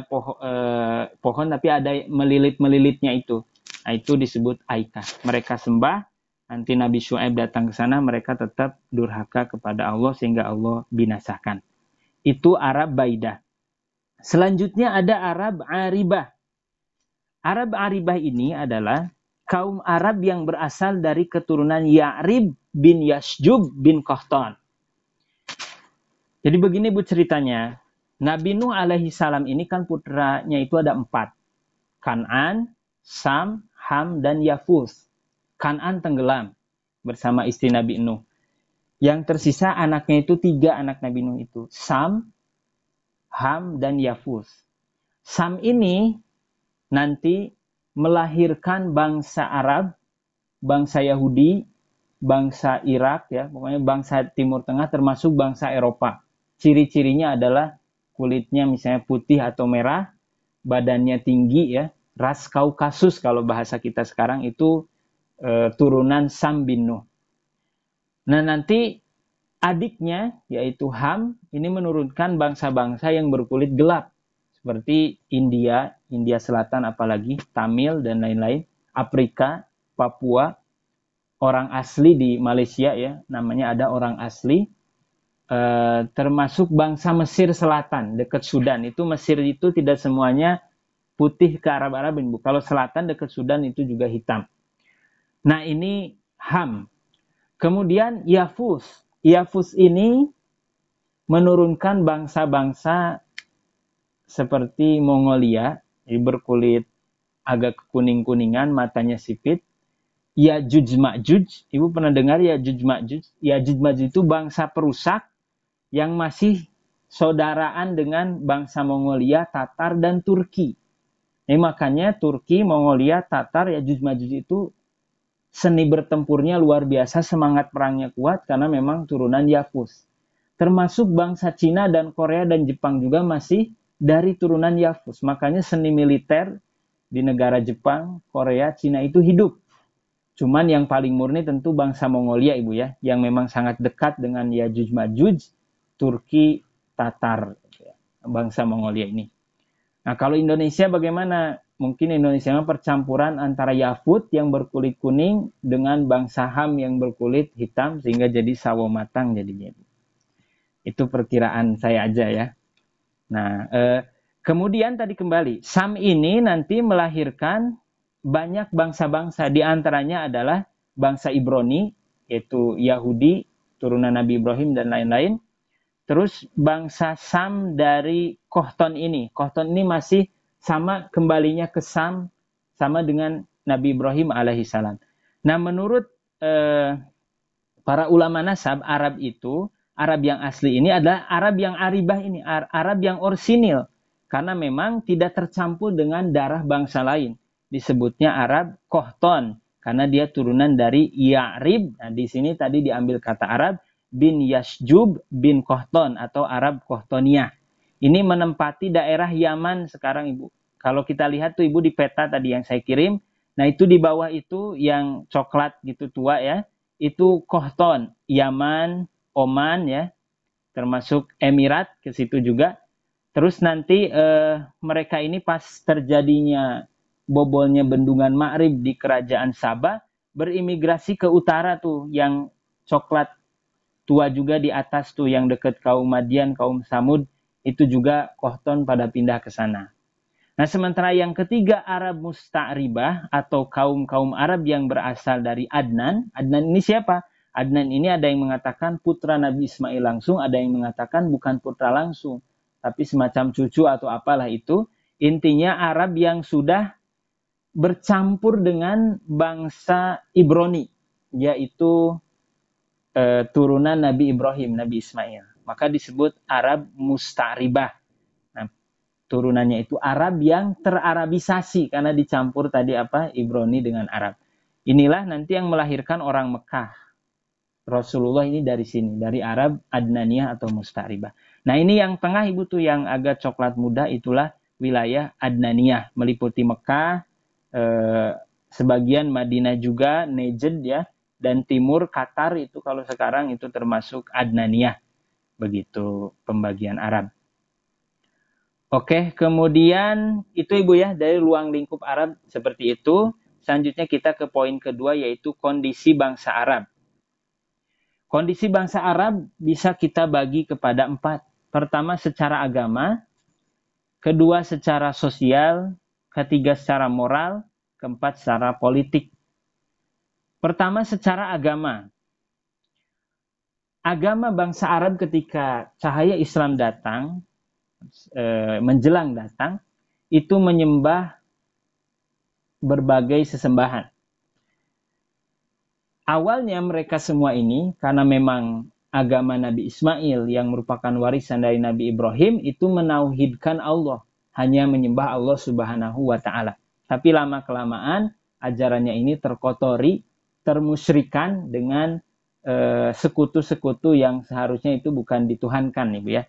pohon tapi ada melilit-melilitnya itu. Nah, itu disebut Aikah. Mereka sembah. Nanti Nabi Syuaib datang ke sana, mereka tetap durhaka kepada Allah sehingga Allah binasakan. Itu Arab Baidah. Selanjutnya ada Arab Aribah. Arab Aribah ini adalah kaum Arab yang berasal dari keturunan Ya'rib bin Yasjub bin Qahtan. Jadi begini Bu ceritanya. Nabi Nuh alaihi salam ini kan putranya itu ada 4. Kan'an, Sam, Ham, dan Yafuz. Kan'an tenggelam bersama istri Nabi Nuh. Yang tersisa anaknya itu 3 anak Nabi Nuh itu. Sam, Ham, dan Yafuz. Sam ini nanti melahirkan bangsa Arab, bangsa Yahudi, bangsa Irak, ya, pokoknya bangsa Timur Tengah termasuk bangsa Eropa. Ciri-cirinya adalah kulitnya misalnya putih atau merah, badannya tinggi ya, ras Kaukasus kalau bahasa kita sekarang itu turunan Sam bin Nuh. Nah nanti adiknya yaitu Ham ini menurunkan bangsa-bangsa yang berkulit gelap seperti India, India Selatan apalagi, Tamil dan lain-lain, Afrika, Papua, orang asli di Malaysia ya, namanya ada orang asli, termasuk bangsa Mesir Selatan dekat Sudan. Itu Mesir itu tidak semuanya putih ke Arab-Arab, kalau selatan dekat Sudan itu juga hitam. Nah ini Ham. Kemudian Yafuz. Yafuz ini menurunkan bangsa-bangsa seperti Mongolia, berkulit agak kuning-kuningan, matanya sipit. Yajuj Ma'juj, Ibu pernah dengar Yajuj Ma'juj? Yajuj Ma'juj itu bangsa perusak yang masih saudaraan dengan bangsa Mongolia, Tatar, dan Turki. Makanya Turki, Mongolia, Tatar, Yajuj Ma'juj itu seni bertempurnya luar biasa, semangat perangnya kuat karena memang turunan Yafuz. Termasuk bangsa Cina dan Korea dan Jepang juga masih dari turunan Yafuz. Makanya seni militer di negara Jepang, Korea, Cina itu hidup. Cuman yang paling murni tentu bangsa Mongolia Ibu ya, yang memang sangat dekat dengan Yajuj Ma'juj, Turki, Tatar, bangsa Mongolia ini. Nah kalau Indonesia bagaimana? Mungkin Indonesia percampuran antara Yafut yang berkulit kuning dengan bangsa Ham yang berkulit hitam sehingga jadi sawo matang jadinya. Itu perkiraan saya aja ya. Nah, kemudian tadi kembali, Sam ini nanti melahirkan banyak bangsa-bangsa, di antaranya adalah bangsa Ibrani, yaitu Yahudi, turunan Nabi Ibrahim dan lain-lain. Terus bangsa Sam dari Kohton ini. Kohton ini masih sama kembalinya ke Sam, sama dengan Nabi Ibrahim alaihissalam. Nah, menurut para ulama nasab, Arab itu, Arab yang asli ini adalah Arab yang aribah ini, Arab yang orsinil. Karena memang tidak tercampur dengan darah bangsa lain. Disebutnya Arab Kohton, karena dia turunan dari Ya'rib. Nah, di sini tadi diambil kata Arab, bin Yasjub bin Kohton atau Arab Kohtonia. Ini menempati daerah Yaman sekarang, Ibu. Kalau kita lihat tuh Ibu di peta tadi yang saya kirim, nah itu di bawah itu yang coklat gitu tua ya, itu Kohton, Yaman, Oman ya, termasuk Emirat ke situ juga. Terus nanti mereka ini pas terjadinya bobolnya bendungan Ma'rib di kerajaan Sabah, berimigrasi ke utara tuh, yang coklat tua juga di atas tuh, yang dekat kaum Madian, kaum Samud, itu juga Kohton pada pindah ke sana. Nah, sementara yang ketiga Arab Musta'ribah atau kaum-kaum Arab yang berasal dari Adnan. Adnan ini siapa? Adnan ini ada yang mengatakan putra Nabi Ismail langsung, ada yang mengatakan bukan putra langsung, tapi semacam cucu atau apalah itu. Intinya Arab yang sudah bercampur dengan bangsa Ibrani, yaitu turunan Nabi Ibrahim, Nabi Ismail. Maka disebut Arab Musta'ribah. Nah, turunannya itu Arab yang terarabisasi karena dicampur tadi Ibrani dengan Arab. Inilah nanti yang melahirkan orang Mekah. Rasulullah ini dari sini, dari Arab Adnaniyah atau Musta'ribah. Nah, ini yang tengah Ibu tuh yang agak coklat muda, itulah wilayah Adnaniyah, meliputi Mekah, sebagian Madinah juga, Najd ya, dan timur Qatar itu kalau sekarang itu termasuk Adnaniyah. Begitu pembagian Arab. Oke, kemudian itu Ibu ya, dari ruang lingkup Arab seperti itu. Selanjutnya kita ke poin kedua, yaitu kondisi bangsa Arab. Kondisi bangsa Arab bisa kita bagi kepada 4. Pertama secara agama, kedua secara sosial, ketiga secara moral, keempat secara politik. Pertama secara agama. Agama bangsa Arab ketika cahaya Islam datang, menjelang datang, itu menyembah berbagai sesembahan. Awalnya mereka semua ini, karena memang agama Nabi Ismail yang merupakan warisan dari Nabi Ibrahim, itu menauhidkan Allah, hanya menyembah Allah Subhanahu wa Ta'ala. Tapi lama-kelamaan ajarannya ini terkotori, termusyrikan dengan sekutu-sekutu yang seharusnya itu bukan dituhankan, Ibu ya.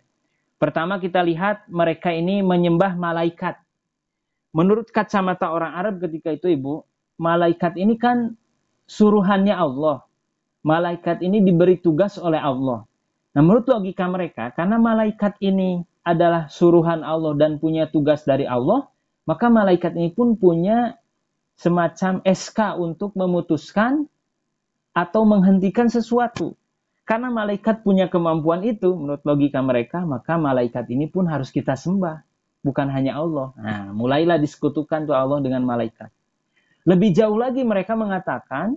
Pertama kita lihat mereka ini menyembah malaikat. Menurut kacamata orang Arab ketika itu Ibu, malaikat ini kan suruhannya Allah. Malaikat ini diberi tugas oleh Allah. Nah, menurut logika mereka, karena malaikat ini adalah suruhan Allah dan punya tugas dari Allah, maka malaikat ini pun punya semacam SK untuk memutuskan atau menghentikan sesuatu. Karena malaikat punya kemampuan itu, menurut logika mereka, maka malaikat ini pun harus kita sembah, bukan hanya Allah. Nah, mulailah disekutukan tuh Allah dengan malaikat. Lebih jauh lagi mereka mengatakan,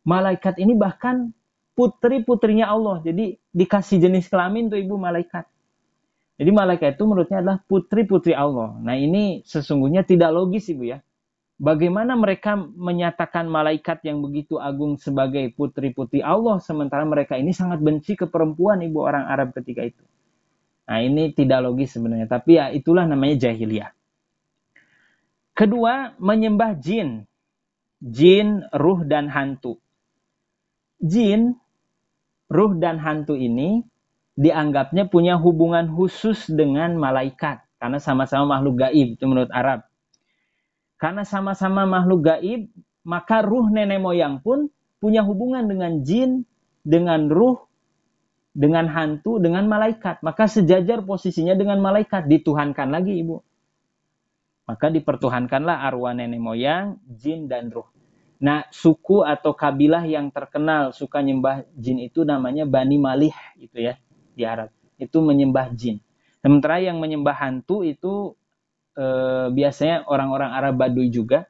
malaikat ini bahkan putri-putrinya Allah. Jadi dikasih jenis kelamin tuh Ibu malaikat. Jadi malaikat itu menurutnya adalah putri-putri Allah. Nah, ini sesungguhnya tidak logis Ibu ya. Bagaimana mereka menyatakan malaikat yang begitu agung sebagai putri-putri Allah, sementara mereka ini sangat benci ke perempuan Ibu orang Arab ketika itu. Nah, ini tidak logis sebenarnya, tapi ya itulah namanya jahiliyah. Kedua, menyembah jin. Jin, ruh, dan hantu. Jin, ruh, dan hantu ini dianggapnya punya hubungan khusus dengan malaikat, karena sama-sama makhluk gaib, itu menurut Arab. Karena sama-sama makhluk gaib, maka ruh nenek moyang pun punya hubungan dengan jin, dengan ruh, dengan hantu, dengan malaikat. Maka sejajar posisinya dengan malaikat, dituhankan lagi Ibu. Maka dipertuhankanlah arwah nenek moyang, jin, dan ruh. Nah, suku atau kabilah yang terkenal suka nyembah jin itu namanya Bani Malih, gitu ya, di Arab. itu menyembah jin. Sementara yang menyembah hantu itu biasanya orang-orang Arab Baduy juga.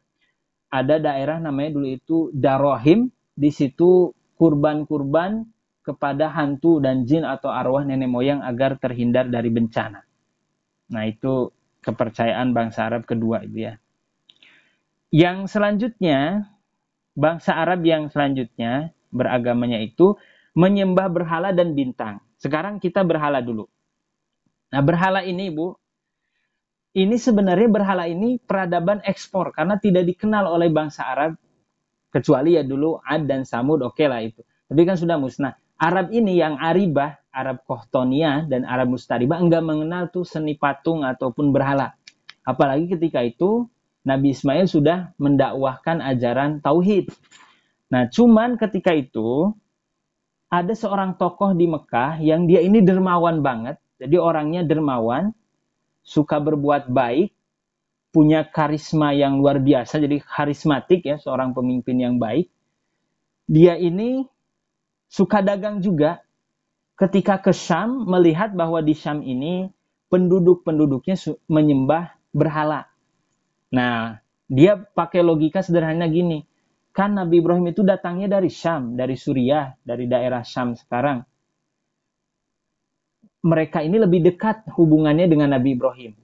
Ada daerah namanya dulu itu Darohim, di situ kurban-kurban kepada hantu dan jin atau arwah nenek moyang agar terhindar dari bencana. Nah, itu kepercayaan bangsa Arab kedua itu ya. Yang selanjutnya, bangsa Arab yang selanjutnya beragamanya itu menyembah berhala dan bintang. Sekarang kita berhala dulu. Nah, berhala ini, Bu, ini sebenarnya berhala ini peradaban ekspor karena tidak dikenal oleh bangsa Arab kecuali ya dulu Ad dan Samud, oke lah itu. Tapi kan sudah musnah. Arab ini yang Aribah, Arab Kohtonia dan Arab Mustaribah enggak mengenal tuh seni patung ataupun berhala. Apalagi ketika itu Nabi Ismail sudah mendakwahkan ajaran tauhid. Nah, cuman ketika itu ada seorang tokoh di Mekah yang dia ini dermawan banget. Jadi orangnya dermawan, suka berbuat baik, punya karisma yang luar biasa, jadi karismatik ya, seorang pemimpin yang baik. Dia ini suka dagang juga. Ketika ke Syam, melihat bahwa di Syam ini penduduk-penduduknya menyembah berhala. Nah, dia pakai logika sederhana gini. Kan Nabi Ibrahim itu datangnya dari Syam, dari Suriah, dari daerah Syam sekarang. Mereka ini lebih dekat hubungannya dengan Nabi Ibrahim.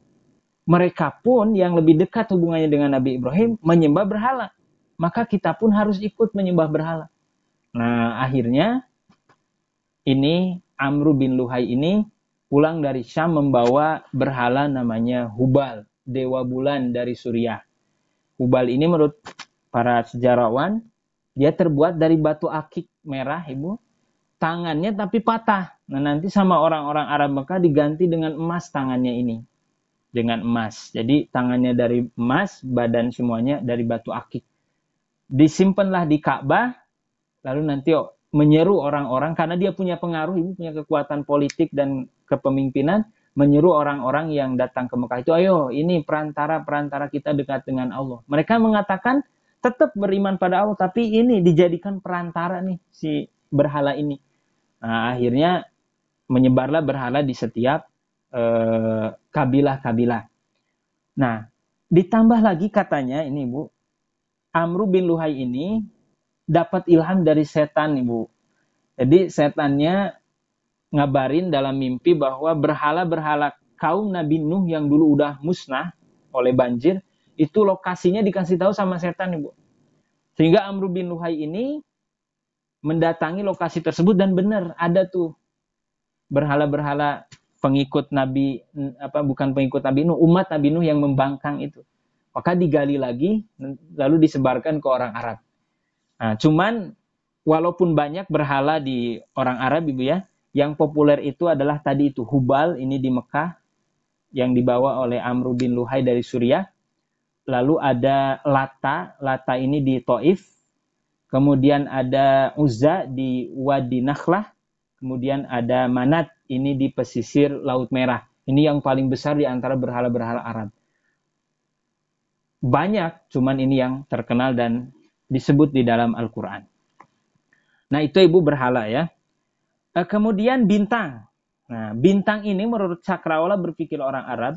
Mereka pun yang lebih dekat hubungannya dengan Nabi Ibrahim menyembah berhala. Maka kita pun harus ikut menyembah berhala. Nah, akhirnya ini Amru bin Luhai ini pulang dari Syam membawa berhala namanya Hubal, dewa bulan dari Suriah. Hubal ini menurut para sejarawan, dia terbuat dari batu akik merah, Ibu. Tangannya tapi patah. Nah, nanti sama orang-orang Arab Mekah diganti dengan emas tangannya ini. Dengan emas. Jadi tangannya dari emas, badan semuanya dari batu akik. Disimpanlah di Ka'bah, lalu nanti menyeru orang-orang, karena dia punya pengaruh, Ibu punya kekuatan politik dan kepemimpinan, menyeru orang-orang yang datang ke Mekah itu, ayo ini perantara kita dekat dengan Allah. Mereka mengatakan tetap beriman pada Allah, tapi ini dijadikan perantara nih, si berhala ini. Nah, akhirnya menyebarlah berhala di setiap kabilah-kabilah. Nah, ditambah lagi katanya ini, Bu, Amru bin Luhai ini dapat ilham dari setan, Ibu. Jadi setannya ngabarin dalam mimpi bahwa berhala-berhala kaum Nabi Nuh yang dulu udah musnah oleh banjir, itu lokasinya dikasih tahu sama setan, Ibu. Sehingga Amru bin Luhai ini mendatangi lokasi tersebut dan benar ada tuh berhala-berhala pengikut Nabi, bukan pengikut Nabi Nuh, umat Nabi Nuh yang membangkang itu. Maka digali lagi, lalu disebarkan ke orang Arab. Nah, cuman walaupun banyak berhala di orang Arab, Ibu ya, yang populer itu adalah tadi itu Hubal, ini di Mekah, yang dibawa oleh Amru bin Luhai dari Suriah. Lalu ada Lata ini di Taif. Kemudian ada Uzza di Wadi Nakhlah. Kemudian ada Manat, ini di pesisir Laut Merah. Ini yang paling besar di antara berhala-berhala Arab. Banyak, cuman ini yang terkenal dan disebut di dalam Al-Quran. Nah, itu Ibu berhala ya. Kemudian bintang. Nah, bintang ini menurut Cakrawala berpikir orang Arab,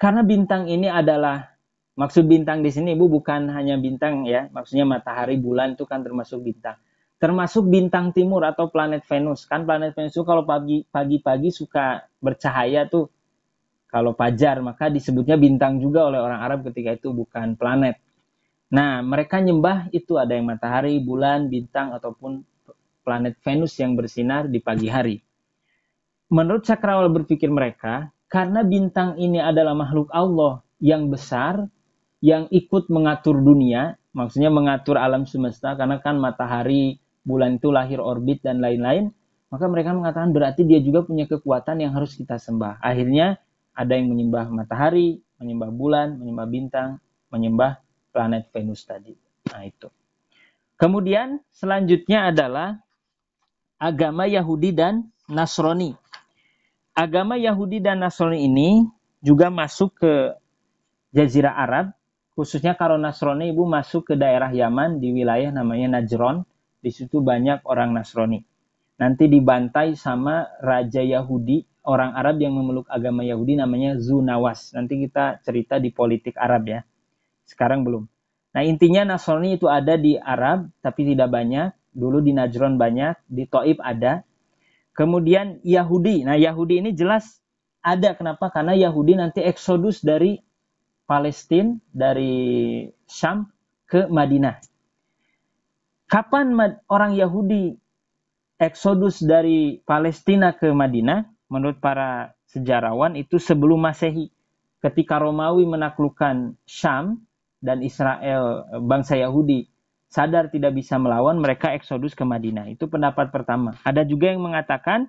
karena bintang ini adalah, maksud bintang di sini Ibu bukan hanya bintang ya, maksudnya matahari, bulan itu kan termasuk bintang. Termasuk bintang timur atau planet Venus. Kan planet Venus itu kalau pagi-pagi suka bercahaya tuh. Kalau fajar, maka disebutnya bintang juga oleh orang Arab ketika itu, bukan planet. Nah, mereka nyembah itu ada yang matahari, bulan, bintang, ataupun planet Venus yang bersinar di pagi hari. Menurut Cakrawala berpikir mereka, karena bintang ini adalah makhluk Allah yang besar, yang ikut mengatur dunia, maksudnya mengatur alam semesta, karena kan matahari, bulan itu lahir orbit dan lain-lain, maka mereka mengatakan berarti dia juga punya kekuatan yang harus kita sembah. Akhirnya ada yang menyembah matahari, menyembah bulan, menyembah bintang, menyembah planet Venus tadi. Nah itu. Kemudian selanjutnya adalah agama Yahudi dan Nasrani. Agama Yahudi dan Nasrani ini juga masuk ke Jazirah Arab, khususnya kalau Nasrani Ibu masuk ke daerah Yaman di wilayah namanya Najron. Di situ banyak orang Nasrani. nanti dibantai sama raja Yahudi, orang Arab yang memeluk agama Yahudi namanya Zunawas. Nanti kita cerita di politik Arab ya. Sekarang belum. Nah intinya Nasrani itu ada di Arab, tapi tidak banyak. Dulu di Najran banyak, di Taif ada. Kemudian Yahudi. Nah Yahudi ini jelas ada. Kenapa? Karena Yahudi nanti eksodus dari Palestina, dari Syam ke Madinah. Kapan orang Yahudi eksodus dari Palestina ke Madinah? Menurut para sejarawan itu sebelum Masehi. Ketika Romawi menaklukkan Syam dan Israel, bangsa Yahudi sadar tidak bisa melawan, mereka eksodus ke Madinah. Itu pendapat pertama. Ada juga yang mengatakan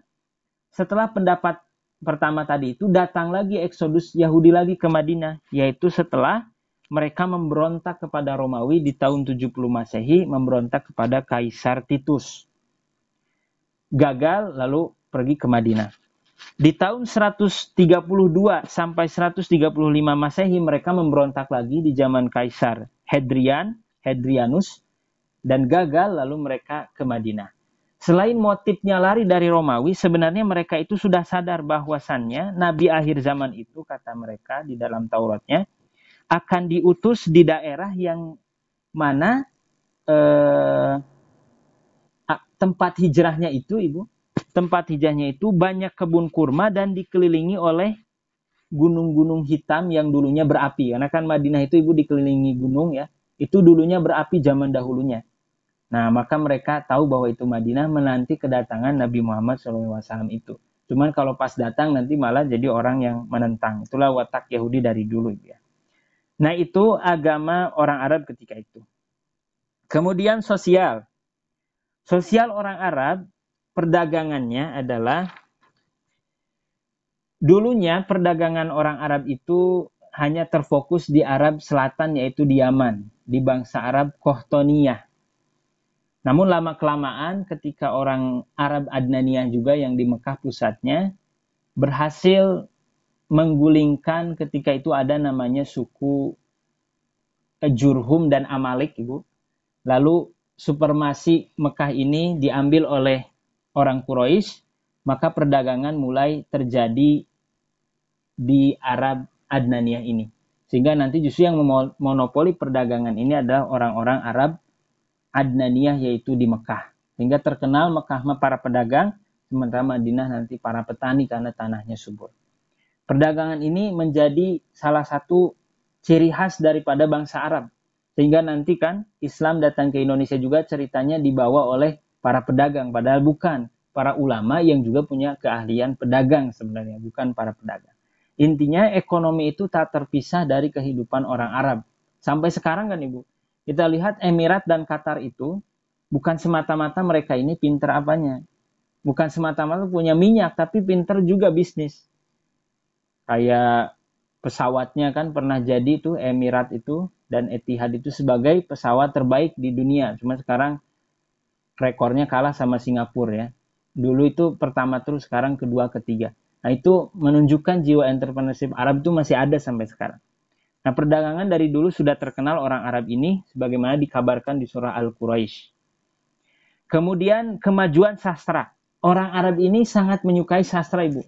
setelah pendapat pertama tadi itu datang lagi eksodus Yahudi lagi ke Madinah, yaitu setelah mereka memberontak kepada Romawi di tahun 70 Masehi, memberontak kepada Kaisar Titus. Gagal lalu pergi ke Madinah. Di tahun 132 sampai 135 Masehi mereka memberontak lagi di zaman Kaisar Hadrianus dan gagal lalu mereka ke Madinah. Selain motifnya lari dari Romawi, sebenarnya mereka itu sudah sadar bahwasannya Nabi akhir zaman itu, kata mereka di dalam Tauratnya, akan diutus di daerah yang mana tempat hijrahnya itu, Ibu, tempat hijrahnya itu banyak kebun kurma dan dikelilingi oleh gunung-gunung hitam yang dulunya berapi. Karena kan Madinah itu, Ibu, dikelilingi gunung ya. Itu dulunya berapi zaman dahulunya. Nah, maka mereka tahu bahwa itu Madinah menanti kedatangan Nabi Muhammad SAW itu. Cuman kalau pas datang nanti malah jadi orang yang menentang. Itulah watak Yahudi dari dulu. Ya. Nah, itu agama orang Arab ketika itu. Kemudian sosial. Sosial orang Arab, perdagangannya adalah, dulunya perdagangan orang Arab itu hanya terfokus di Arab Selatan, yaitu di Yaman, di bangsa Arab Qohtoniyah. Namun lama-kelamaan ketika orang Arab Adnaniyah juga yang di Mekah pusatnya berhasil menggulingkan, ketika itu ada namanya suku Jurhum dan Amalek, Ibu. Lalu supremasi Mekah ini diambil oleh orang Quraisy, maka perdagangan mulai terjadi di Arab Adnaniyah ini. Sehingga nanti justru yang memonopoli perdagangan ini adalah orang-orang Arab Adnaniyah, yaitu di Mekah. Sehingga terkenal Mekah para pedagang, sementara Madinah nanti para petani karena tanahnya subur. Perdagangan ini menjadi salah satu ciri khas daripada bangsa Arab. Sehingga nanti kan Islam datang ke Indonesia juga ceritanya dibawa oleh para pedagang. Padahal bukan. Para ulama yang juga punya keahlian pedagang sebenarnya, bukan para pedagang. Intinya ekonomi itu tak terpisah dari kehidupan orang Arab. Sampai sekarang kan Ibu. Kita lihat Emirat dan Qatar itu bukan semata-mata mereka ini pinter apanya. Bukan semata-mata punya minyak, tapi pinter juga bisnis. Kayak pesawatnya kan pernah jadi tuh Emirat itu dan Etihad itu sebagai pesawat terbaik di dunia. Cuma sekarang rekornya kalah sama Singapura ya. Dulu itu pertama terus, sekarang kedua, ketiga. Nah itu menunjukkan jiwa entrepreneurship Arab itu masih ada sampai sekarang. Nah, perdagangan dari dulu sudah terkenal orang Arab ini, sebagaimana dikabarkan di surah Al-Quraisy. Kemudian kemajuan sastra. Orang Arab ini sangat menyukai sastra, Ibu.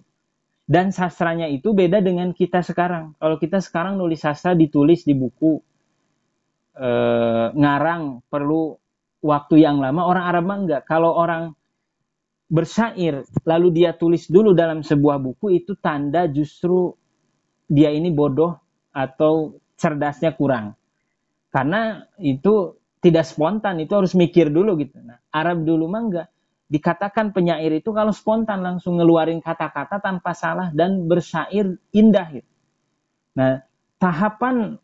Dan sastranya itu beda dengan kita sekarang. Kalau kita sekarang nulis sastra ditulis di buku, ngarang perlu waktu yang lama. Orang Arab mah enggak. Kalau orang bersyair lalu dia tulis dulu dalam sebuah buku, itu tanda justru dia ini bodoh atau cerdasnya kurang. Karena itu tidak spontan, itu harus mikir dulu gitu. Nah, Arab dulu mah enggak. Dikatakan penyair itu kalau spontan langsung ngeluarin kata-kata tanpa salah dan bersyair indah gitu. Nah, tahapan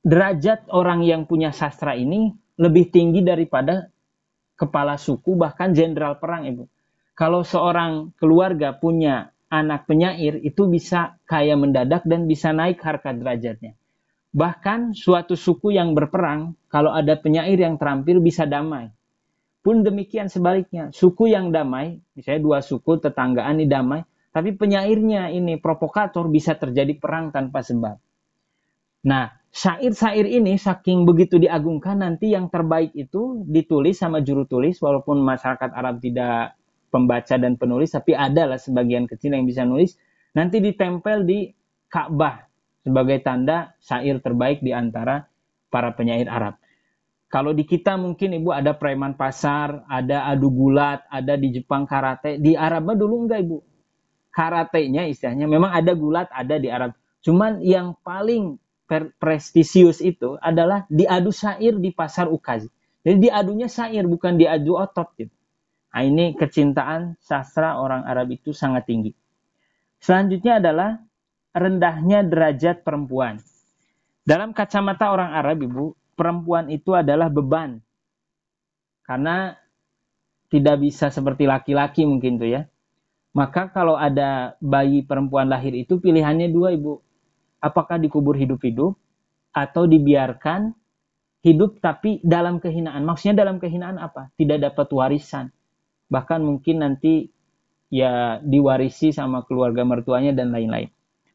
derajat orang yang punya sastra ini lebih tinggi daripada kepala suku, bahkan jenderal perang, Ibu. Kalau seorang keluarga punya anak penyair, itu bisa kaya mendadak dan bisa naik harkat derajatnya. Bahkan suatu suku yang berperang, kalau ada penyair yang terampil bisa damai. Pun demikian sebaliknya, suku yang damai, misalnya dua suku tetanggaan ini damai, tapi penyairnya ini provokator, bisa terjadi perang tanpa sebab. Nah, Syair-syair ini saking begitu diagungkan, nanti yang terbaik itu ditulis sama juru tulis, walaupun masyarakat Arab tidak pembaca dan penulis, tapi ada lah sebagian kecil yang bisa nulis, nanti ditempel di Ka'bah sebagai tanda syair terbaik di antara para penyair Arab. Kalau di kita mungkin Ibu ada preman pasar, ada adu gulat, ada di Jepang karate. Di Arab dulu enggak Ibu. Karatenya istilahnya memang ada gulat, ada di Arab. Cuman yang paling prestisius itu adalah diadu syair di pasar Ukaz. Jadi diadunya syair, bukan diadu otot gitu. Nah, ini kecintaan sastra orang Arab itu sangat tinggi. Selanjutnya adalah rendahnya derajat perempuan. Dalam kacamata orang Arab, Ibu, perempuan itu adalah beban. Karena tidak bisa seperti laki-laki mungkin tuh ya. Maka kalau ada bayi perempuan lahir itu pilihannya dua Ibu. Apakah dikubur hidup-hidup atau dibiarkan hidup tapi dalam kehinaan. Maksudnya dalam kehinaan apa? Tidak dapat warisan. Bahkan mungkin nanti ya diwarisi sama keluarga mertuanya dan lain-lain.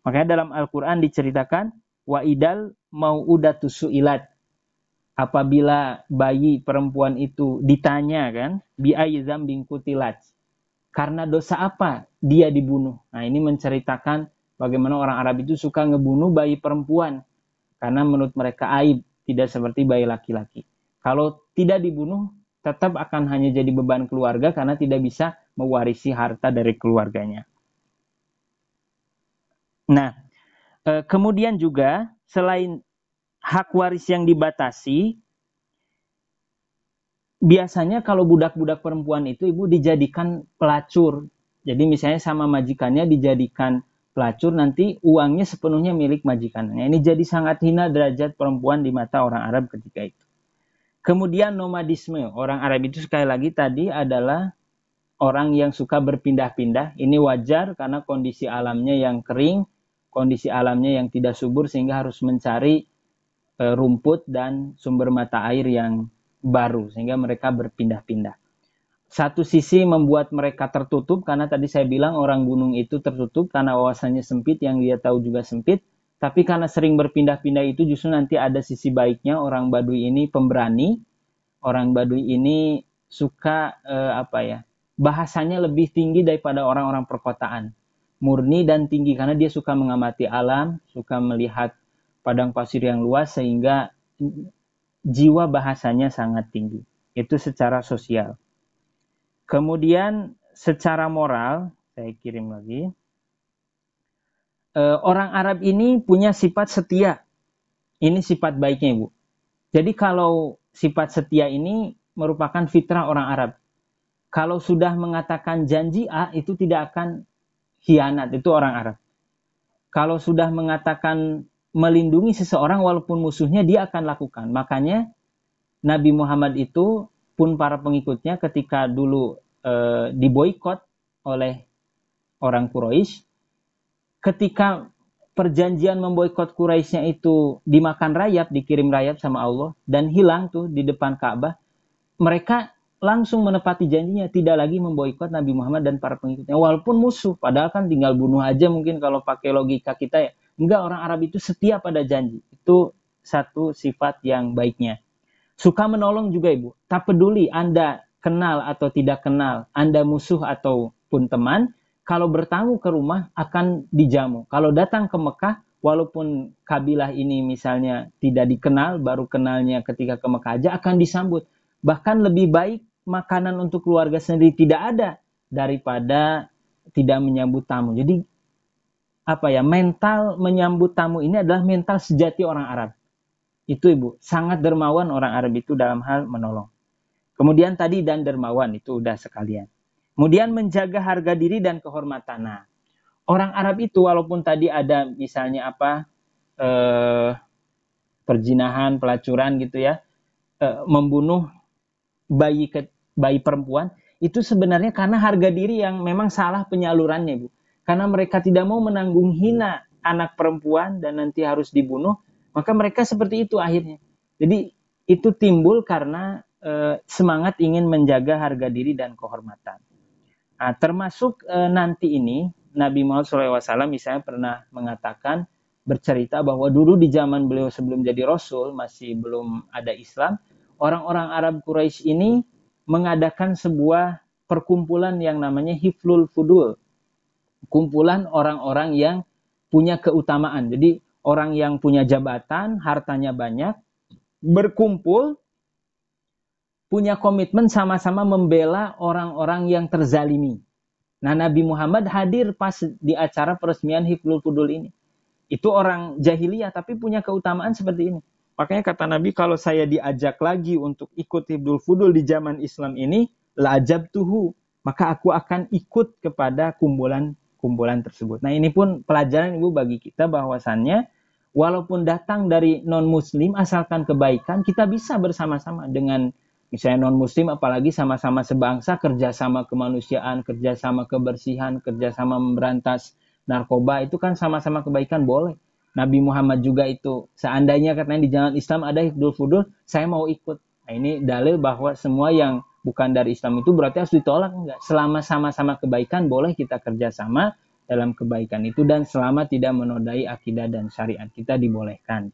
Makanya dalam Al-Quran diceritakan wa idal mau'udatu su'ilat. Apabila bayi perempuan itu ditanya kan, bi ayyi dzambin qutilat. Karena dosa apa dia dibunuh. Nah, ini menceritakan bagaimana orang Arab itu suka ngebunuh bayi perempuan. Karena menurut mereka aib, tidak seperti bayi laki-laki. Kalau tidak dibunuh, tetap akan hanya jadi beban keluarga karena tidak bisa mewarisi harta dari keluarganya. Nah, kemudian juga selain hak waris yang dibatasi, biasanya kalau budak-budak perempuan itu Ibu dijadikan pelacur. Jadi misalnya sama majikannya dijadikan pelacur, nanti uangnya sepenuhnya milik majikannya. Ini jadi sangat hina derajat perempuan di mata orang Arab ketika itu. Kemudian nomadisme. Orang Arab itu sekali lagi tadi adalah orang yang suka berpindah-pindah. Ini wajar karena kondisi alamnya yang kering, kondisi alamnya yang tidak subur sehingga harus mencari rumput dan sumber mata air yang baru sehingga mereka berpindah-pindah. Satu sisi membuat mereka tertutup karena tadi saya bilang orang gunung itu tertutup karena wawasannya sempit, yang dia tahu juga sempit. Tapi karena sering berpindah-pindah itu justru nanti ada sisi baiknya. Orang Baduy ini pemberani, orang Baduy ini suka bahasanya lebih tinggi daripada orang-orang perkotaan. Murni dan tinggi karena dia suka mengamati alam, suka melihat padang pasir yang luas sehingga jiwa bahasanya sangat tinggi. Itu secara sosial. Kemudian secara moral, saya kirim lagi. Orang Arab ini punya sifat setia. Ini sifat baiknya, Ibu. Jadi kalau sifat setia ini merupakan fitrah orang Arab. Kalau sudah mengatakan janji A, itu tidak akan khianat. Itu orang Arab. Kalau sudah mengatakan melindungi seseorang walaupun musuhnya, dia akan lakukan. Makanya Nabi Muhammad itu pun para pengikutnya ketika dulu diboikot oleh orang Quraisy, ketika perjanjian memboikot Quraisynya itu dimakan rayap, dikirim rayap sama Allah dan hilang tuh di depan Ka'bah, mereka langsung menepati janjinya, tidak lagi memboikot Nabi Muhammad dan para pengikutnya walaupun musuh. Padahal kan tinggal bunuh aja mungkin kalau pakai logika kita ya. Enggak, orang Arab itu setia pada janji. Itu satu sifat yang baiknya. Suka menolong juga Ibu. Tak peduli Anda kenal atau tidak kenal, Anda musuh ataupun teman, kalau bertamu ke rumah akan dijamu. Kalau datang ke Mekah, walaupun kabilah ini misalnya tidak dikenal, baru kenalnya ketika ke Mekah aja, akan disambut. Bahkan lebih baik makanan untuk keluarga sendiri tidak ada daripada tidak menyambut tamu. Jadi mental menyambut tamu ini adalah mental sejati orang Arab. Itu Ibu, sangat dermawan orang Arab itu dalam hal menolong. Kemudian tadi dan dermawan itu udah sekalian. Kemudian menjaga harga diri dan kehormatan. Nah, orang Arab itu walaupun tadi ada misalnya perzinahan, pelacuran gitu ya, membunuh bayi perempuan, itu sebenarnya karena harga diri yang memang salah penyalurannya, Bu. Karena mereka tidak mau menanggung hina anak perempuan dan nanti harus dibunuh, maka mereka seperti itu akhirnya. Jadi itu timbul karena semangat ingin menjaga harga diri dan kehormatan. Nah, termasuk nanti ini Nabi Muhammad SAW misalnya pernah mengatakan bercerita bahwa dulu di zaman beliau sebelum jadi Rasul, masih belum ada Islam, orang-orang Arab Quraisy ini mengadakan sebuah perkumpulan yang namanya Hiflul Fudul. Kumpulan orang-orang yang punya keutamaan. Jadi orang yang punya jabatan, hartanya banyak, berkumpul, punya komitmen sama-sama membela orang-orang yang terzalimi. Nah, Nabi Muhammad hadir pas di acara peresmian Hiflul Fudul ini. Itu orang jahiliyah tapi punya keutamaan seperti ini. Makanya kata Nabi, kalau saya diajak lagi untuk ikut Hiflul Fudul di zaman Islam ini, la'ajabtuhu, maka aku akan ikut kepada kumpulan tersebut. Nah, ini pun pelajaran Ibu bagi kita bahwasannya walaupun datang dari non-muslim asalkan kebaikan, kita bisa bersama-sama dengan misalnya non-muslim, apalagi sama-sama sebangsa, kerjasama kemanusiaan, kerjasama kebersihan, kerjasama memberantas narkoba, itu kan sama-sama kebaikan, boleh. Nabi Muhammad juga itu, seandainya katanya di jalan Islam ada Hifdul Fudul, saya mau ikut. Nah, ini dalil bahwa semua yang bukan dari Islam itu berarti harus ditolak. Enggak. Selama sama-sama kebaikan, boleh kita kerjasama dalam kebaikan itu, dan selama tidak menodai akidah dan syariat kita dibolehkan.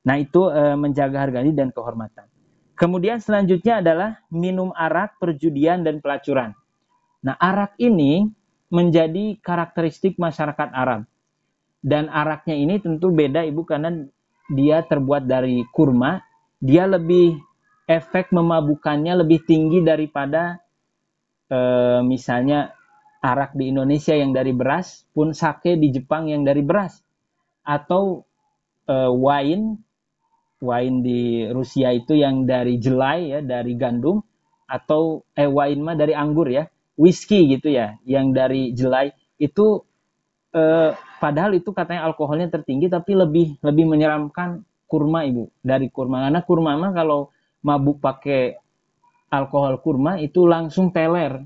Nah, itu menjaga harga diri dan kehormatan. Kemudian selanjutnya adalah minum arak, perjudian, dan pelacuran. Nah, arak ini menjadi karakteristik masyarakat Arab. Dan araknya ini tentu beda Ibu, karena dia terbuat dari kurma. Dia lebih, efek memabukannya lebih tinggi daripada misalnya arak di Indonesia yang dari beras, pun sake di Jepang yang dari beras. Atau wine di Rusia itu yang dari jelai ya, dari gandum, atau wine mah dari anggur ya, whisky gitu ya, yang dari jelai itu padahal itu katanya alkoholnya tertinggi, tapi lebih menyeramkan kurma Ibu, dari kurma. Karena kurma mah kalau mabuk pakai alkohol kurma itu langsung teler,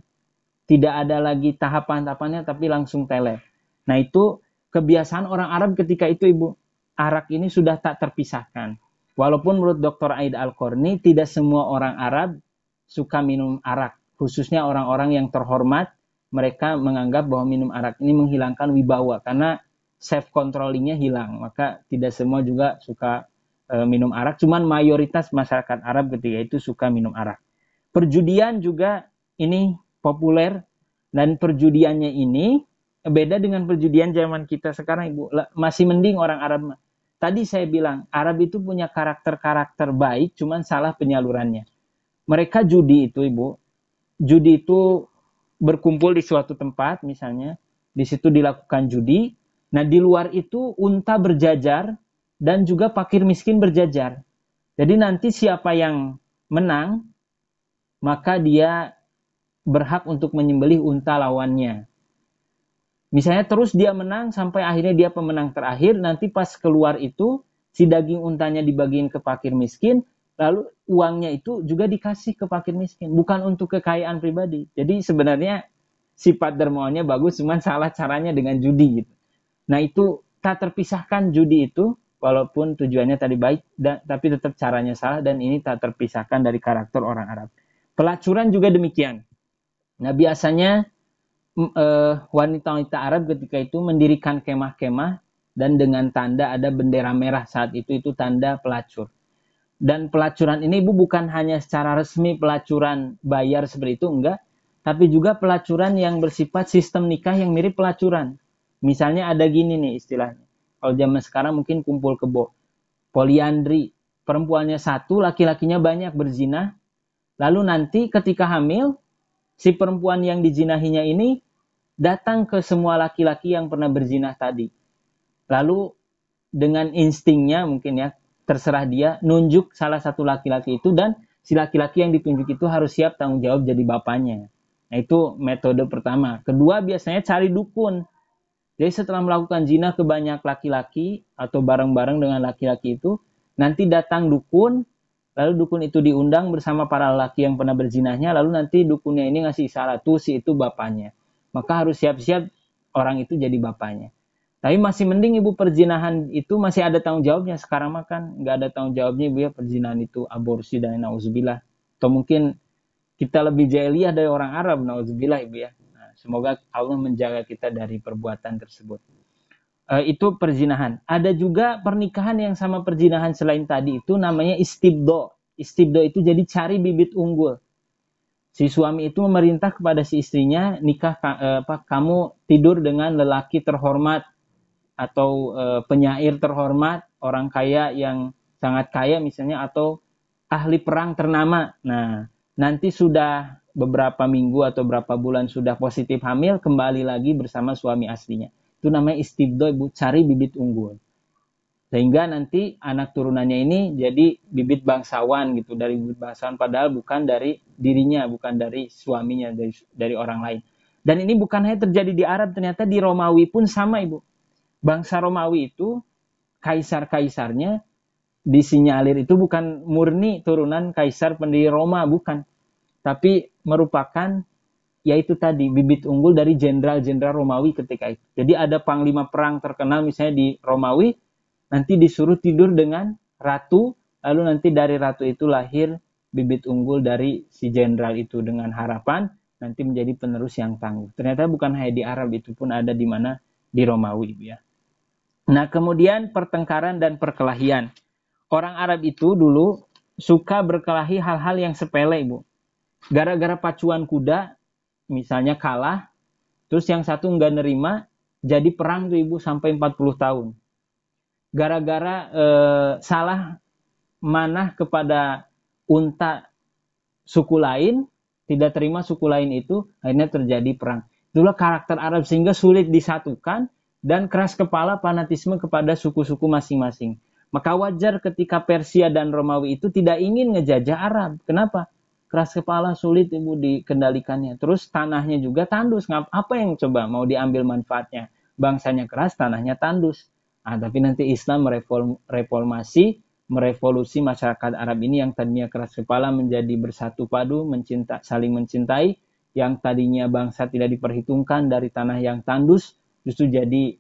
tidak ada lagi tahapan-tahapannya tapi langsung teler. Nah, itu kebiasaan orang Arab ketika itu Ibu. Arak ini sudah tak terpisahkan. Walaupun menurut Dr. Aid Al-Qarni, tidak semua orang Arab suka minum arak. Khususnya orang-orang yang terhormat, mereka menganggap bahwa minum arak ini menghilangkan wibawa. Karena self-controllingnya hilang. Maka tidak semua juga suka minum arak. Cuman mayoritas masyarakat Arab ketika itu suka minum arak. Perjudian juga ini populer. Dan perjudiannya ini beda dengan perjudian zaman kita sekarang Ibu. Masih mending orang Arab. Tadi saya bilang, Arab itu punya karakter-karakter baik, cuman salah penyalurannya. Mereka judi itu, Ibu. Judi itu berkumpul di suatu tempat, misalnya. Di situ dilakukan judi. Nah, di luar itu unta berjajar dan juga fakir miskin berjajar. Jadi nanti siapa yang menang, maka dia berhak untuk menyembelih unta lawannya. Misalnya terus dia menang sampai akhirnya dia pemenang terakhir, nanti pas keluar itu si daging untanya dibagiin ke fakir miskin, lalu uangnya itu juga dikasih ke fakir miskin, bukan untuk kekayaan pribadi. Jadi sebenarnya sifat dermawannya bagus, cuman salah caranya dengan judi gitu. Nah, itu tak terpisahkan judi itu, walaupun tujuannya tadi baik, tapi tetap caranya salah, dan ini tak terpisahkan dari karakter orang Arab. Pelacuran juga demikian. Nah, biasanya wanita-wanita Arab ketika itu mendirikan kemah-kemah dan dengan tanda ada bendera merah saat itu tanda pelacur. Dan pelacuran ini Ibu bukan hanya secara resmi pelacuran bayar seperti itu, enggak, tapi juga pelacuran yang bersifat sistem nikah yang mirip pelacuran. Misalnya ada gini nih istilahnya. Kalau zaman sekarang mungkin kumpul kebo. Poliandri, perempuannya satu, laki-lakinya banyak berzina. Lalu nanti ketika hamil, si perempuan yang dijinahinya ini datang ke semua laki-laki yang pernah berzinah tadi. Lalu dengan instingnya mungkin ya, terserah dia, nunjuk salah satu laki-laki itu, dan si laki-laki yang ditunjuk itu harus siap tanggung jawab jadi bapaknya. Nah, itu metode pertama. Kedua, biasanya cari dukun. Jadi setelah melakukan zina ke banyak laki-laki atau bareng-bareng dengan laki-laki itu, nanti datang dukun, lalu dukun itu diundang bersama para laki yang pernah berzinahnya, lalu nanti dukunnya ini ngasih isyarat, tuh si itu bapaknya. Maka harus siap-siap orang itu jadi bapaknya. Tapi masih mending Ibu, perzinahan itu masih ada tanggung jawabnya. Sekarang mah kan nggak ada tanggung jawabnya Ibu ya, perzinahan itu aborsi dan nauzubillah. Atau mungkin kita lebih jahiliyah dari orang Arab, nauzubillah Ibu ya. Nah, semoga Allah menjaga kita dari perbuatan tersebut. Itu perzinahan. Ada juga pernikahan yang sama perzinahan selain tadi itu namanya istibdo. Istibdo itu jadi cari bibit unggul. Si suami itu memerintah kepada si istrinya, nikah kamu tidur dengan lelaki terhormat atau penyair terhormat, orang kaya yang sangat kaya misalnya, atau ahli perang ternama. Nah, nanti sudah beberapa minggu atau berapa bulan sudah positif hamil, kembali lagi bersama suami aslinya. Itu namanya istibdo, ibu, cari bibit unggul. Sehingga nanti anak turunannya ini jadi bibit bangsawan gitu, dari bibit bangsawan, padahal bukan dari dirinya, bukan dari suaminya, dari orang lain. Dan ini bukan hanya terjadi di Arab, ternyata di Romawi pun sama, ibu. Bangsa Romawi itu kaisar-kaisarnya disinyalir itu bukan murni turunan kaisar pendiri Roma, bukan. Tapi merupakan yaitu tadi bibit unggul dari jenderal-jenderal Romawi ketika itu. Jadi ada panglima perang terkenal misalnya di Romawi, nanti disuruh tidur dengan ratu, lalu nanti dari ratu itu lahir bibit unggul dari si jenderal itu dengan harapan nanti menjadi penerus yang tangguh. Ternyata bukan hanya di Arab, itu pun ada di mana? Di Romawi, ya. Nah, kemudian pertengkaran dan perkelahian. Orang Arab itu dulu suka berkelahi hal-hal yang sepele, Ibu. Gara-gara pacuan kuda, misalnya kalah, terus yang satu nggak nerima, jadi perang tuh, Ibu, sampai 40 tahun. Gara-gara salah manah kepada unta suku lain, tidak terima suku lain itu, akhirnya terjadi perang. Itulah karakter Arab, sehingga sulit disatukan dan keras kepala fanatisme kepada suku-suku masing-masing. Maka wajar ketika Persia dan Romawi itu tidak ingin ngejajah Arab. Kenapa? Keras kepala, sulit, Ibu, dikendalikannya. Terus tanahnya juga tandus. Apa yang coba mau diambil manfaatnya? Bangsanya keras, tanahnya tandus. Nah, tapi nanti Islam merevolusi masyarakat Arab ini yang tadinya keras kepala menjadi bersatu padu, saling mencintai. Yang tadinya bangsa tidak diperhitungkan, dari tanah yang tandus justru jadi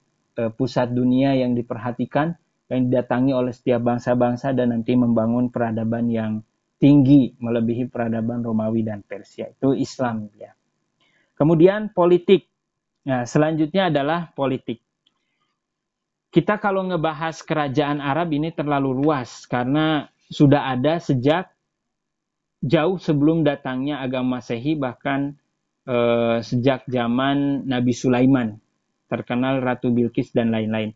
pusat dunia yang diperhatikan, yang didatangi oleh setiap bangsa-bangsa, dan nanti membangun peradaban yang tinggi melebihi peradaban Romawi dan Persia. Itu Islam, ya. Kemudian politik. Nah, selanjutnya adalah politik. Kita kalau ngebahas kerajaan Arab ini terlalu luas karena sudah ada sejak jauh sebelum datangnya agama Masehi, bahkan sejak zaman Nabi Sulaiman, terkenal Ratu Bilqis dan lain-lain.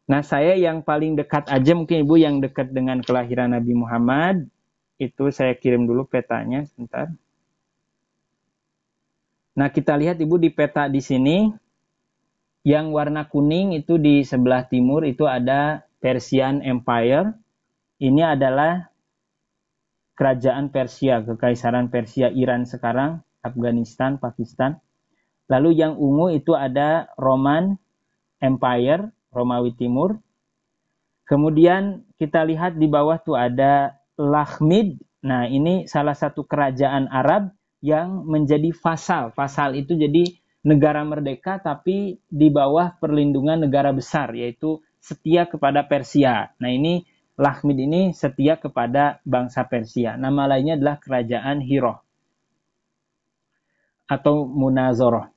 Nah, saya yang paling dekat aja, mungkin Ibu yang dekat dengan kelahiran Nabi Muhammad, itu saya kirim dulu petanya sebentar. Nah, kita lihat, Ibu, di peta di sini, yang warna kuning itu di sebelah timur itu ada Persian Empire. Ini adalah kerajaan Persia, kekaisaran Persia, Iran sekarang, Afghanistan, Pakistan. Lalu yang ungu itu ada Roman Empire, Romawi Timur. Kemudian kita lihat di bawah tuh ada Lakhmid. Nah, ini salah satu kerajaan Arab yang menjadi vasal. Vasal itu jadi negara merdeka tapi di bawah perlindungan negara besar, yaitu setia kepada Persia. Nah, ini Lakhmid ini setia kepada bangsa Persia. Nama lainnya adalah kerajaan Hiroh atau Munazoroh.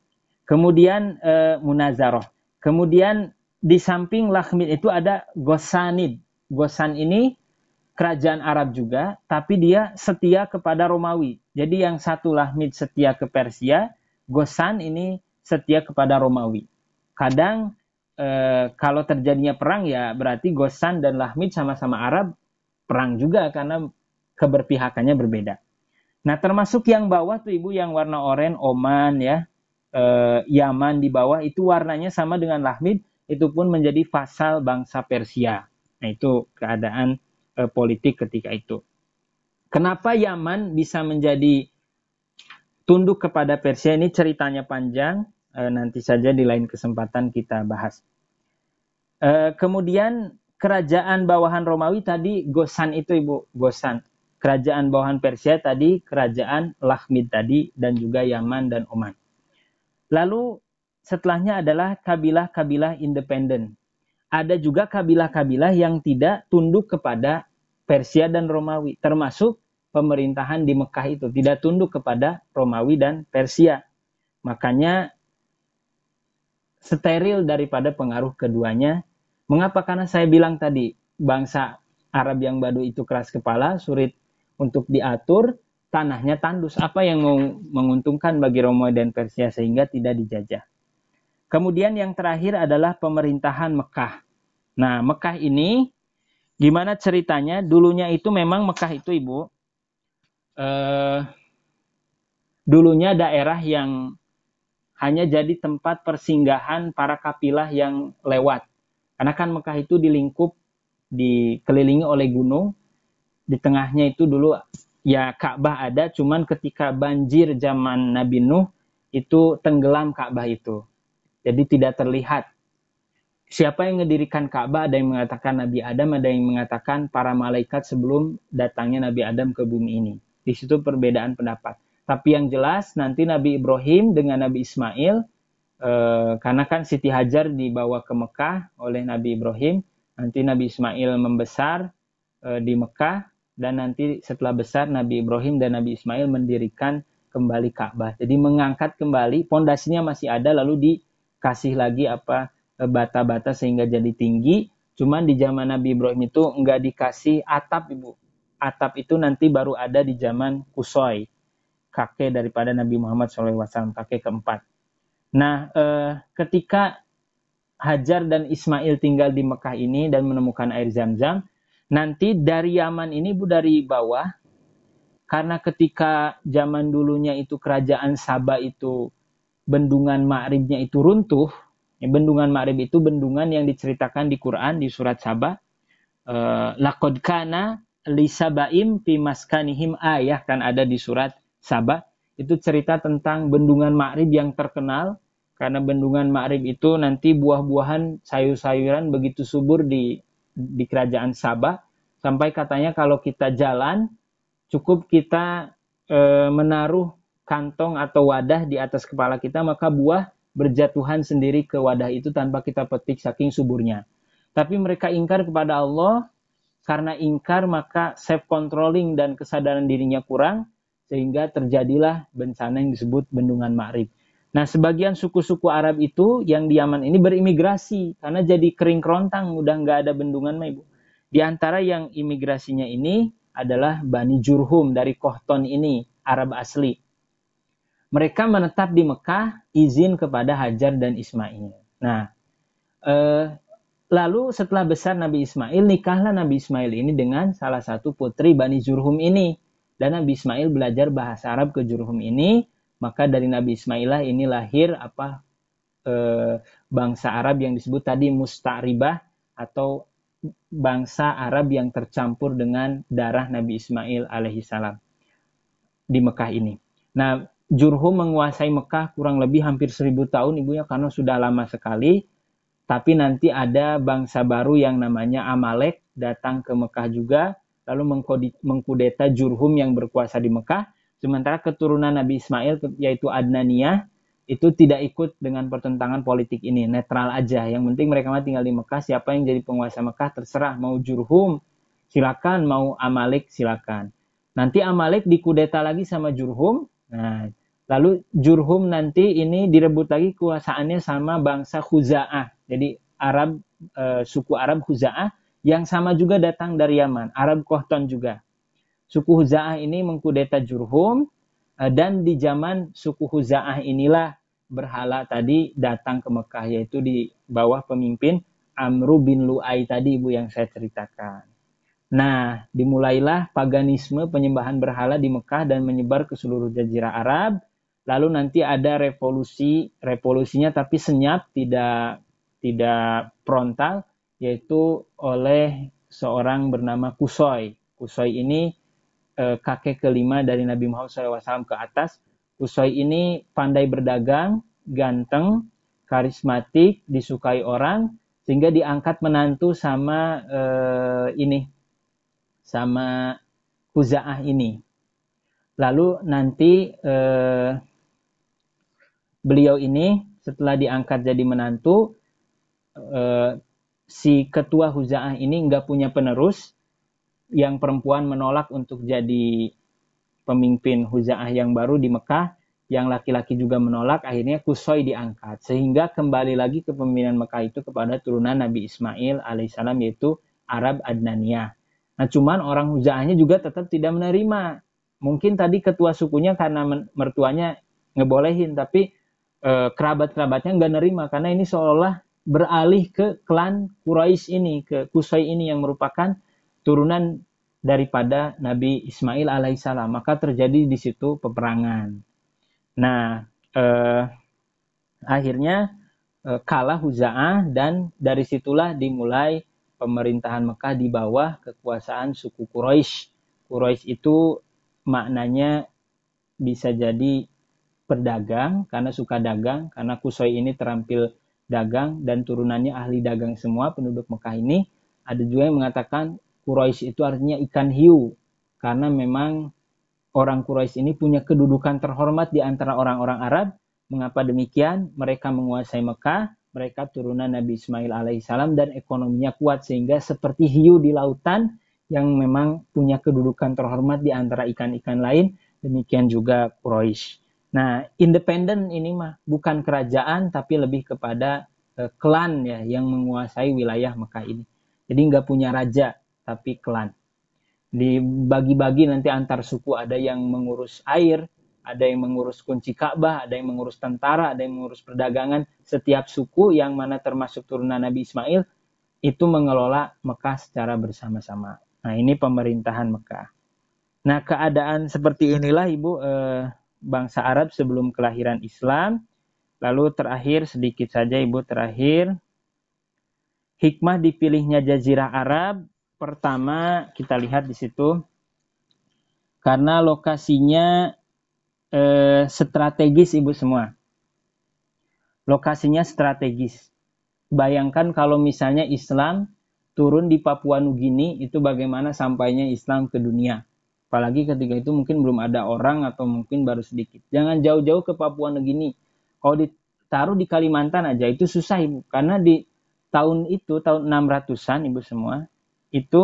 Kemudian Munazaroh. Kemudian di samping Lakhmid itu ada Ghosanid. Ghosan ini kerajaan Arab juga, tapi dia setia kepada Romawi. Jadi yang satu Lakhmid setia ke Persia, Ghosan ini setia kepada Romawi. Kadang kalau terjadinya perang, ya berarti Ghosan dan Lakhmid sama-sama Arab, perang juga karena keberpihakannya berbeda. Nah, termasuk yang bawah tuh, Ibu, yang warna oranye, Oman, ya, Yaman di bawah, itu warnanya sama dengan Lakhmid, itu pun menjadi vasal bangsa Persia. Nah, itu keadaan politik ketika itu. Kenapa Yaman bisa menjadi tunduk kepada Persia? Ini ceritanya panjang, nanti saja di lain kesempatan kita bahas. Kemudian kerajaan bawahan Romawi tadi Ghosan itu, Ibu, Ghosan. Kerajaan bawahan Persia tadi kerajaan Lakhmid tadi, dan juga Yaman dan Oman. Lalu setelahnya adalah kabilah-kabilah independen. Ada juga kabilah-kabilah yang tidak tunduk kepada Persia dan Romawi, termasuk pemerintahan di Mekah itu tidak tunduk kepada Romawi dan Persia. Makanya steril daripada pengaruh keduanya. Mengapa? Karena saya bilang tadi, bangsa Arab yang Badu itu keras kepala, sulit untuk diatur, tanahnya tandus. Apa yang mau menguntungkan bagi Romawi dan Persia sehingga tidak dijajah. Kemudian yang terakhir adalah pemerintahan Mekah. Nah, Mekah ini gimana ceritanya? Dulunya itu memang Mekah itu, Ibu, dulunya daerah yang hanya jadi tempat persinggahan para kafilah yang lewat. Karena kan Mekah itu dikelilingi oleh gunung, di tengahnya itu dulu ya Ka'bah ada, cuman ketika banjir zaman Nabi Nuh itu tenggelam Ka'bah itu. Jadi tidak terlihat. Siapa yang mendirikan Ka'bah? Ada yang mengatakan Nabi Adam, ada yang mengatakan para malaikat sebelum datangnya Nabi Adam ke bumi ini. Di situ perbedaan pendapat. Tapi yang jelas nanti Nabi Ibrahim dengan Nabi Ismail, karena kan Siti Hajar dibawa ke Mekah oleh Nabi Ibrahim, nanti Nabi Ismail membesar di Mekah, dan nanti setelah besar Nabi Ibrahim dan Nabi Ismail mendirikan kembali Ka'bah. Jadi mengangkat kembali, pondasinya masih ada, lalu dikasih lagi bata-bata sehingga jadi tinggi. Cuman di zaman Nabi Ibrahim itu enggak dikasih atap, Ibu. Atap itu nanti baru ada di zaman Kusoi, kakek daripada Nabi Muhammad SAW, kakek keempat. Nah, ketika Hajar dan Ismail tinggal di Mekah ini dan menemukan air Zam-Zam, nanti dari Yaman ini, Bu, dari bawah, karena ketika zaman dulunya itu kerajaan Sabah itu bendungan Ma'ribnya itu runtuh. Bendungan Ma'rib itu bendungan yang diceritakan di Quran di surat Sabah. Laqad kana li sabaim fi maskanihim ayah, kan ada di surat Sabah. Itu cerita tentang bendungan Ma'rib yang terkenal. Karena bendungan Ma'rib itu nanti buah-buahan, sayur-sayuran begitu subur di kerajaan Sabah. Sampai katanya kalau kita jalan, cukup kita menaruh kantong atau wadah di atas kepala kita, maka buah berjatuhan sendiri ke wadah itu tanpa kita petik saking suburnya. Tapi mereka ingkar kepada Allah, karena ingkar maka self-controlling dan kesadaran dirinya kurang, sehingga terjadilah bencana yang disebut bendungan Ma'rib. Nah, sebagian suku-suku Arab itu yang di Yaman ini berimigrasi, karena jadi kering kerontang, udah nggak ada bendungan, Ibu. Di antara yang imigrasinya ini adalah Bani Jurhum dari Kohton ini, Arab asli. Mereka menetap di Mekah, izin kepada Hajar dan Ismail. Nah, lalu setelah besar Nabi Ismail, nikahlah Nabi Ismail ini dengan salah satu putri Bani Jurhum ini. Dan Nabi Ismail belajar bahasa Arab ke Jurhum ini, maka dari Nabi Ismail lah ini lahir bangsa Arab yang disebut tadi Musta'ribah, atau bangsa Arab yang tercampur dengan darah Nabi Ismail alaihissalam di Mekah ini. Nah, Jurhum menguasai Mekah kurang lebih hampir 1000 tahun, Ibu ya, karena sudah lama sekali. Tapi nanti ada bangsa baru yang namanya Amalek datang ke Mekah juga, lalu mengkudeta Jurhum yang berkuasa di Mekah. Sementara keturunan Nabi Ismail, yaitu Adnaniyah, itu tidak ikut dengan pertentangan politik ini, netral aja. Yang penting mereka tinggal di Mekah, siapa yang jadi penguasa Mekah terserah, mau Jurhum silakan, mau Amalek silakan. Nanti Amalek dikudeta lagi sama Jurhum. Nah, lalu Jurhum nanti ini direbut lagi kuasaannya sama bangsa Khuza'ah. Jadi suku Arab Khuza'ah yang sama juga datang dari Yaman, Arab Kohton juga. Suku Khuza'ah ini mengkudeta Jurhum, dan di zaman suku Khuza'ah inilah berhala tadi datang ke Mekah, yaitu di bawah pemimpin Amru bin Lu'ay tadi, Ibu, yang saya ceritakan. Nah, dimulailah paganisme, penyembahan berhala di Mekah dan menyebar ke seluruh jazirah Arab. Lalu nanti ada revolusinya tapi senyap, tidak frontal, yaitu oleh seorang bernama Kusoi. Kusoi ini kakek kelima dari Nabi Muhammad SAW ke atas. Kusoi ini pandai berdagang, ganteng, karismatik, disukai orang, sehingga diangkat menantu sama Khuza'ah ini. Lalu nanti beliau ini setelah diangkat jadi menantu, si ketua Khuza'ah ini nggak punya penerus, yang perempuan menolak untuk jadi pemimpin Khuza'ah yang baru di Mekah. yang laki-laki juga menolak, akhirnya Qusay diangkat. Sehingga kembali lagi kepemimpinan Mekah itu kepada turunan Nabi Ismail alaihissalam, yaitu Arab Adnaniyah. Nah, cuman orang Huza'ahnya juga tetap tidak menerima. Mungkin tadi ketua sukunya karena mertuanya ngebolehin, tapi kerabat-kerabatnya nggak nerima, karena ini seolah beralih ke klan Quraisy ini, ke Qusay ini yang merupakan turunan daripada Nabi Ismail alaihissalam. Maka terjadi di situ peperangan. Nah, akhirnya kalah Huza'ah, dan dari situlah dimulai pemerintahan Mekah di bawah kekuasaan suku Quraisy. Quraisy itu maknanya bisa jadi pedagang, karena suka dagang, karena Qusay ini terampil dagang dan turunannya ahli dagang semua penduduk Mekah ini. Ada juga yang mengatakan Quraisy itu artinya ikan hiu, karena memang orang Quraisy ini punya kedudukan terhormat di antara orang-orang Arab. Mengapa demikian? Mereka menguasai Mekah, mereka turunan Nabi Ismail alaihissalam, dan ekonominya kuat sehingga seperti hiu di lautan yang memang punya kedudukan terhormat di antara ikan-ikan lain. Demikian juga Quraisy. Nah, independen ini mah bukan kerajaan, tapi lebih kepada klan ya yang menguasai wilayah Mekah ini. Jadi nggak punya raja, tapi klan. Dibagi-bagi nanti antar suku, ada yang mengurus air, ada yang mengurus kunci Ka'bah, ada yang mengurus tentara, ada yang mengurus perdagangan. Setiap suku yang mana termasuk turunan Nabi Ismail itu mengelola Mekah secara bersama-sama. Nah, ini pemerintahan Mekah. Nah, keadaan seperti inilah Ibu bangsa Arab sebelum kelahiran Islam. Lalu terakhir sedikit saja Ibu, terakhir hikmah dipilihnya Jazirah Arab. Pertama, kita lihat di situ karena lokasinya strategis Ibu semua. Lokasinya strategis. Bayangkan kalau misalnya Islam turun di Papua Nugini, itu bagaimana sampainya Islam ke dunia. Apalagi ketika itu mungkin belum ada orang atau mungkin baru sedikit. Jangan jauh-jauh ke Papua Nugini. Kalau ditaruh di Kalimantan aja itu susah Ibu. Karena di tahun itu, tahun 600-an Ibu semua, itu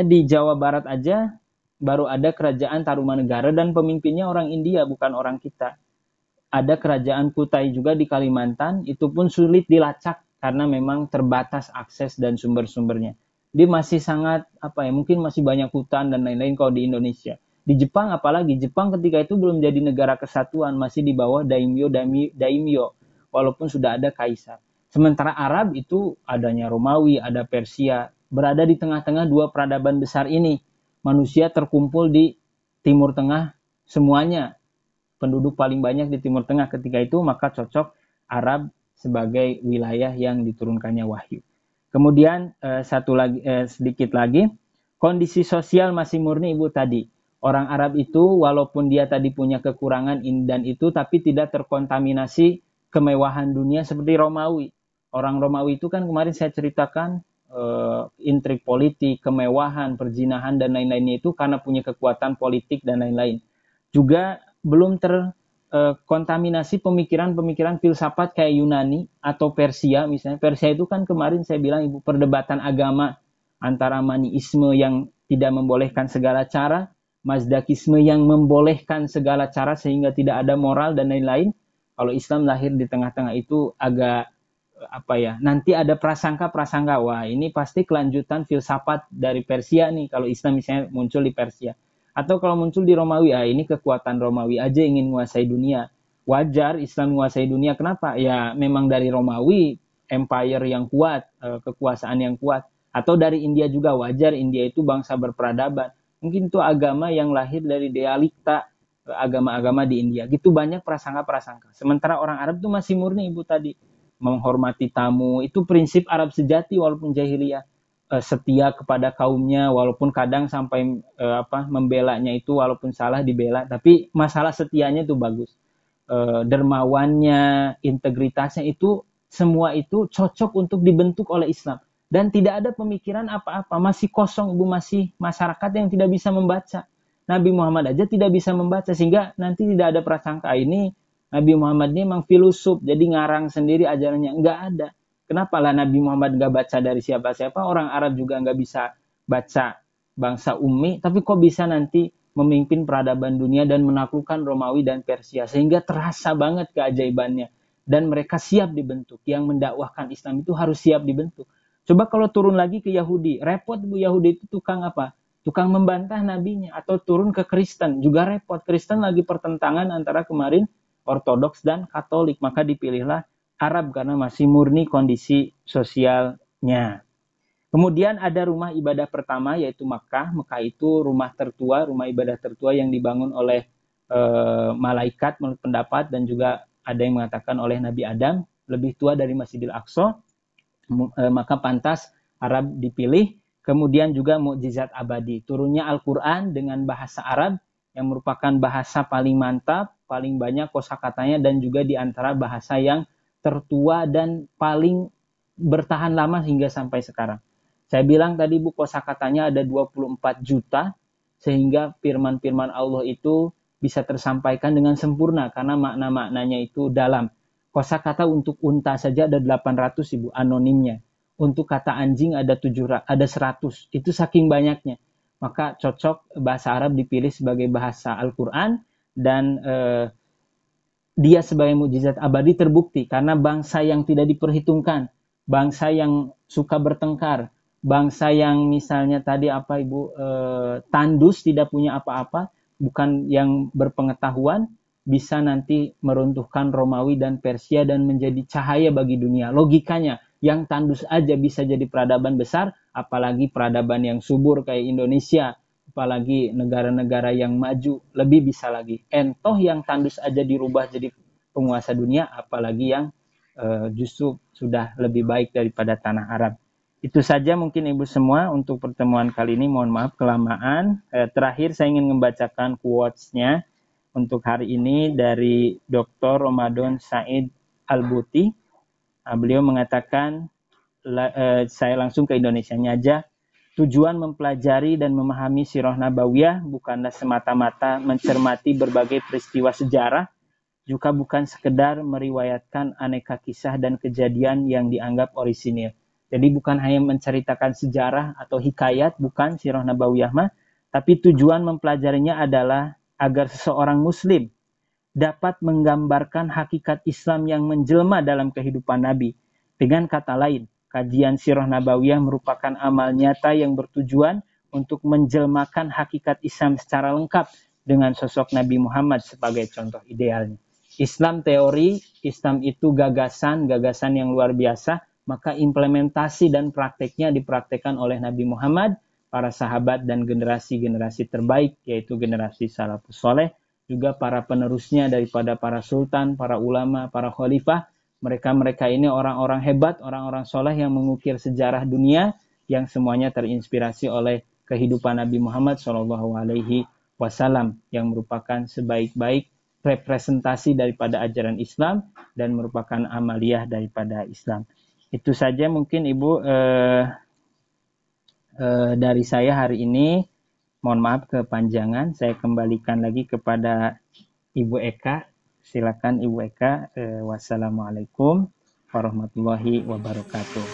di Jawa Barat aja baru ada kerajaan Tarumanegara dan pemimpinnya orang India, bukan orang kita. Ada kerajaan Kutai juga di Kalimantan, itu pun sulit dilacak karena memang terbatas akses dan sumber-sumbernya. Dia masih sangat mungkin masih banyak hutan dan lain-lain kalau di Indonesia. Di Jepang apalagi, Jepang ketika itu belum jadi negara kesatuan, masih di bawah daimyo, walaupun sudah ada kaisar. Sementara Arab itu adanya Romawi, ada Persia, berada di tengah-tengah dua peradaban besar ini. Manusia terkumpul di Timur Tengah semuanya. Penduduk paling banyak di Timur Tengah ketika itu, maka cocok Arab sebagai wilayah yang diturunkannya wahyu. Kemudian sedikit lagi, kondisi sosial masih murni Ibu tadi. Orang Arab itu walaupun dia tadi punya kekurangan ini dan itu, tapi tidak terkontaminasi kemewahan dunia seperti Romawi. Orang Romawi itu kan kemarin saya ceritakan intrik politik, kemewahan, perzinahan dan lain-lainnya itu karena punya kekuatan politik dan lain-lain. Juga belum terkontaminasi pemikiran-pemikiran filsafat kayak Yunani atau Persia misalnya. Persia itu kan kemarin saya bilang Ibu perdebatan agama antara Maniisme yang tidak membolehkan segala cara, Mazdakisme yang membolehkan segala cara sehingga tidak ada moral dan lain-lain. Kalau Islam lahir di tengah-tengah itu agak nanti ada prasangka-prasangka, wah ini pasti kelanjutan filsafat dari Persia nih kalau Islam misalnya muncul di Persia. Atau kalau muncul di Romawi, ini kekuatan Romawi aja ingin menguasai dunia. Wajar Islam menguasai dunia, kenapa? Ya memang dari Romawi, empire yang kuat, kekuasaan yang kuat. Atau dari India juga, wajar India itu bangsa berperadaban. Mungkin itu agama yang lahir dari dialektika agama-agama di India. Gitu banyak prasangka-prasangka. Sementara orang Arab itu masih murni Ibu tadi. Menghormati tamu, itu prinsip Arab sejati walaupun jahiliyah. Setia kepada kaumnya walaupun kadang sampai membelanya itu walaupun salah dibela, tapi masalah setianya itu bagus. Dermawannya, integritasnya itu semua itu cocok untuk dibentuk oleh Islam dan tidak ada pemikiran apa-apa, masih kosong Ibu, masih masyarakat yang tidak bisa membaca. Nabi Muhammad aja tidak bisa membaca sehingga nanti tidak ada prasangka ini Nabi Muhammad ini memang filosof, jadi ngarang sendiri ajarannya. Enggak ada. Kenapa lah Nabi Muhammad enggak baca dari siapa-siapa? Orang Arab juga enggak bisa baca, bangsa ummi. Tapi kok bisa nanti memimpin peradaban dunia dan menaklukkan Romawi dan Persia. Sehingga terasa banget keajaibannya. Dan mereka siap dibentuk. Yang mendakwahkan Islam itu harus siap dibentuk. Coba kalau turun lagi ke Yahudi. Repot Bu, Yahudi itu tukang apa? Tukang membantah nabinya. Atau turun ke Kristen. Juga repot. Kristen lagi pertentangan antara kemarin Ortodoks dan Katolik. Maka dipilihlah Arab karena masih murni kondisi sosialnya. Kemudian ada rumah ibadah pertama yaitu Makkah. Makkah itu rumah tertua, rumah ibadah tertua yang dibangun oleh malaikat menurut pendapat, dan juga ada yang mengatakan oleh Nabi Adam, lebih tua dari Masjidil Aqsa. Maka pantas Arab dipilih. Kemudian juga mukjizat abadi, turunnya Al-Quran dengan bahasa Arab yang merupakan bahasa paling mantap, paling banyak kosakatanya, dan juga di antara bahasa yang tertua dan paling bertahan lama hingga sampai sekarang. Saya bilang tadi Bu, kosakatanya ada 24 juta, sehingga firman-firman Allah itu bisa tersampaikan dengan sempurna karena makna-maknanya itu dalam. Kosakata untuk unta saja ada 800 Ibu anonimnya. Untuk kata anjing ada 100. Itu saking banyaknya. Maka cocok bahasa Arab dipilih sebagai bahasa Al-Quran, dan dia sebagai mukjizat abadi terbukti karena bangsa yang tidak diperhitungkan, bangsa yang suka bertengkar, bangsa yang misalnya tadi apa Ibu, tandus, tidak punya apa-apa, bukan yang berpengetahuan, bisa nanti meruntuhkan Romawi dan Persia dan menjadi cahaya bagi dunia. Logikanya, yang tandus aja bisa jadi peradaban besar, apalagi peradaban yang subur kayak Indonesia, apalagi negara-negara yang maju, lebih bisa lagi. Entoh yang tandus aja dirubah jadi penguasa dunia, apalagi yang justru sudah lebih baik daripada tanah Arab. Itu saja mungkin Ibu semua untuk pertemuan kali ini. Mohon maaf kelamaan. Terakhir saya ingin membacakan quotes-nya untuk hari ini dari Dr. Ramadan Said Al-Buti. Beliau mengatakan, saya langsung ke Indonesianya aja. Tujuan mempelajari dan memahami sirah nabawiyah bukanlah semata-mata mencermati berbagai peristiwa sejarah, juga bukan sekedar meriwayatkan aneka kisah dan kejadian yang dianggap orisinil. Jadi bukan hanya menceritakan sejarah atau hikayat, bukan sirah nabawiyah mah, tapi tujuan mempelajarinya adalah agar seseorang muslim dapat menggambarkan hakikat Islam yang menjelma dalam kehidupan Nabi. Dengan kata lain, kajian sirah nabawiyah merupakan amal nyata yang bertujuan untuk menjelmakan hakikat Islam secara lengkap dengan sosok Nabi Muhammad sebagai contoh idealnya. Islam teori, Islam itu gagasan yang luar biasa, maka implementasi dan prakteknya dipraktekkan oleh Nabi Muhammad, para sahabat dan generasi-generasi terbaik, yaitu generasi salafus soleh, juga para penerusnya daripada para sultan, para ulama, para khalifah. Mereka ini orang-orang hebat, orang-orang soleh yang mengukir sejarah dunia, yang semuanya terinspirasi oleh kehidupan Nabi Muhammad SAW, yang merupakan sebaik-baik representasi daripada ajaran Islam dan merupakan amaliyah daripada Islam. Itu saja mungkin Ibu dari saya hari ini. Mohon maaf kepanjangan. Saya kembalikan lagi kepada Ibu Eka. Silakan Ibu Eka. Wassalamualaikum warahmatullahi wabarakatuh.